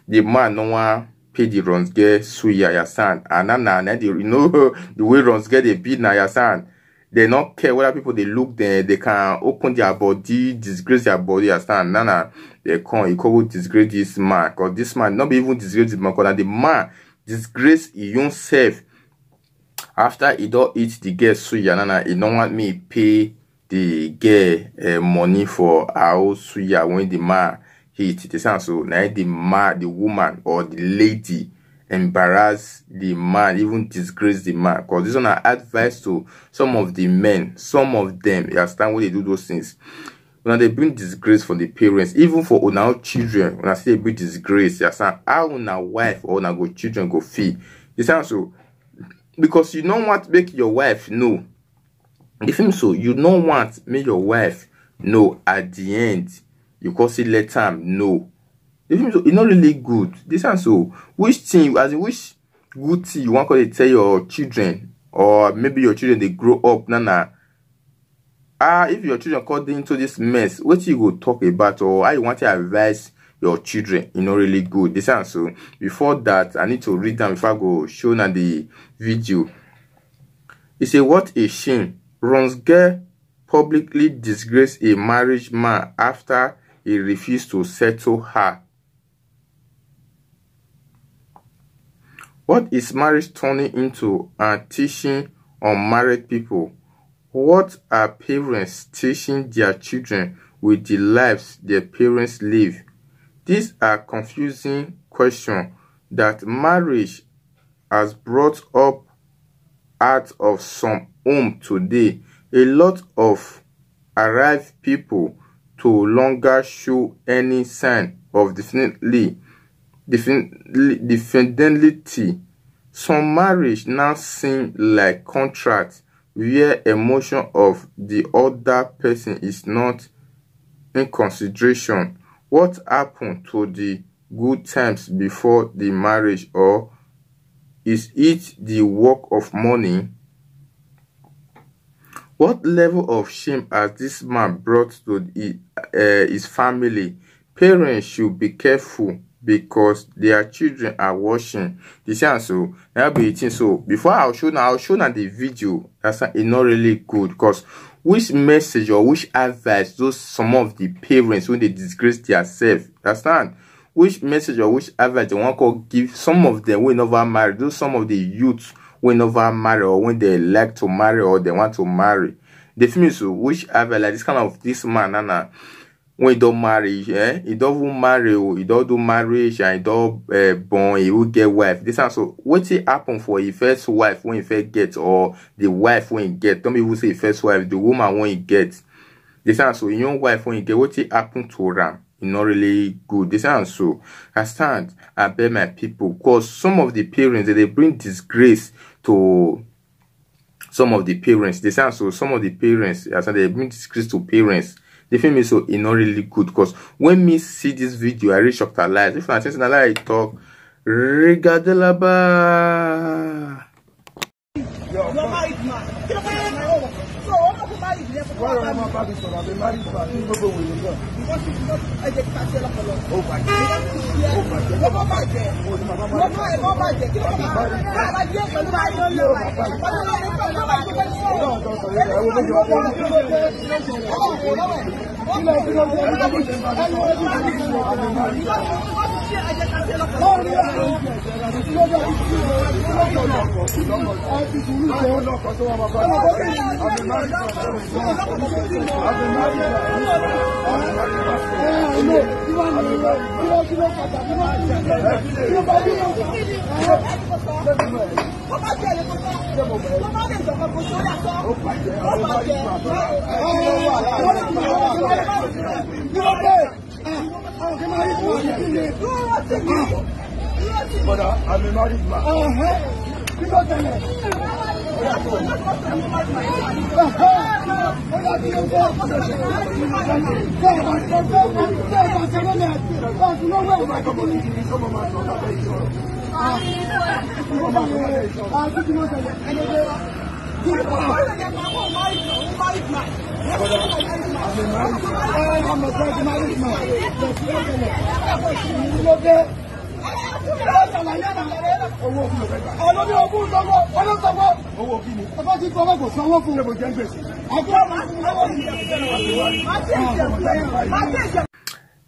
The man no one pay the runs get suya, ya son. And nana, you know the way runs get a bid na ya son. They not care whether people they look there, they can open their body, disgrace their body, ya son. Nana, they can't, you can disgrace this man. Because this man not be even disgrace the man, because the man disgrace his own self after he don't eat the girl suya. Nana, he don't want me pay the girl money for our suya when the man eat. It sounds so now the man, the woman or the lady embarrass the man, even disgrace the man. Because this one I advice to some of the men, some of them, you understand when they do those things. When they bring disgrace for the parents, even for our children, when I say they bring disgrace, you understand how una wife or una go children go feed. It sounds so because you don't want to make your wife know. The film so you don't want to make your wife know at the end. You can say let them know. The film so it's not really good. This and so which thing, as in which good thing you want to tell your children, or maybe your children they grow up nana. If your children caught into this mess, what you go talk about, or how you want to advise your children, you know, really good. This and so before that, I need to read them before I go show now the video. It say what a shame. Runs girl publicly disgrace a married man after he refused to settle her. What is marriage turning into and teaching unmarried people? What are parents teaching their children with the lives their parents live? These are confusing questions that marriage has brought up out of some home today. A lot of arrived people no longer show any sign of definitivity. Some marriage now seem like contracts where emotion of the other person is not in consideration. What happened to the good times before the marriage, or is it the work of money? What level of shame has this man brought to his family? Parents should be careful because their children are watching. This answer now be eating. So before I'll show now the video. That's not really good, because which message or which advice those some of the parents when they disgrace themselves, understand? Which message or which advice they want to give some of them when never married, those some of the youths when never marry or when they like to marry or they want to marry. The film is which have like this kind of this man Nana. When he don't marry, he don't marry, he don't do marriage, and he don't born, he will get wife. This also what it happen for his first wife when he first get, or the wife when he get. Don't even say first wife, the woman when he get. This also young wife when he get, what it happen to Ram? It's not really good. This also I stand and beg my people, because some of the parents they bring disgrace to some of the parents. This also some of the parents as they bring disgrace to parents. The film is so not really good, because when me see this video, I really shocked her life. If I say that I talk, regardez là-bas. But I'm a married man.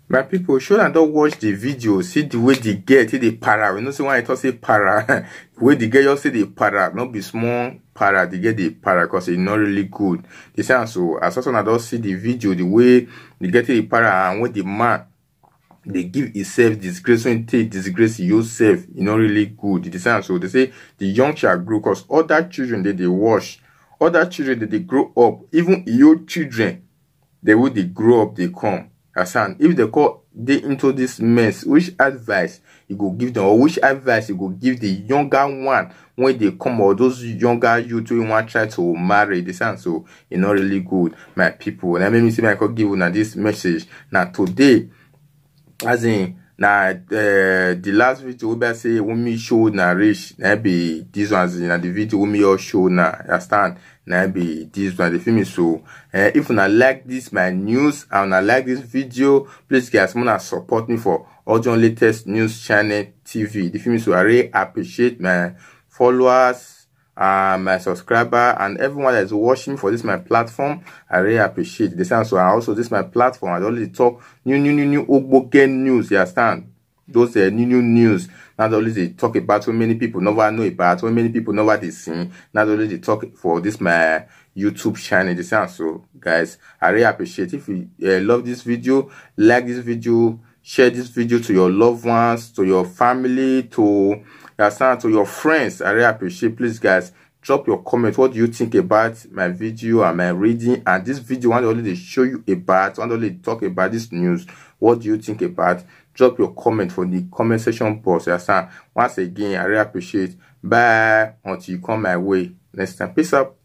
My people, should I don't watch the video, see the way they get, see the para. You know, see when I talk say para, the way they get, you see the para, not be small para, they get the para, because it's not really good. They say so, as soon as I don't see the video, the way they get the para, and when the man, they give himself disgrace, when take disgrace yourself, it's not really good. They say so, they say the young child grow, because other children that they wash, other children that they grow up, even your children, they will they grow up, they come. If they call they into this mess, which advice you go give them, or which advice you go give the younger one when they come, or those younger youth who want to try to marry? This and so it's not really good, my people. And let me see if I could give you this message. Now today, as in now the last video we say when me show na reach, be this one's in the video when me all show na understand. Now be this one the film is so if you like this my news and I like this video, please guys wanna support me for all your latest news channel TV. The film is so I really appreciate my followers, my subscriber, and everyone that is watching for this my platform. I really appreciate this. And so I also this my platform, I only talk new Ogboge news, you understand? Those new news. Not only they talk about so many people never know about, so many people never they see. Not only they talk for this my YouTube channel. This and so guys, I really appreciate if you love this video, like this video, share this video to your loved ones, to your family, to your friends. I really appreciate. Please guys, drop your comment. What do you think about my video and my reading and this video? One only they show you about, one only talk about this news. What do you think about? Drop your comment for the comment section box. Once again, I really appreciate. Bye until you come my way next time. Peace out.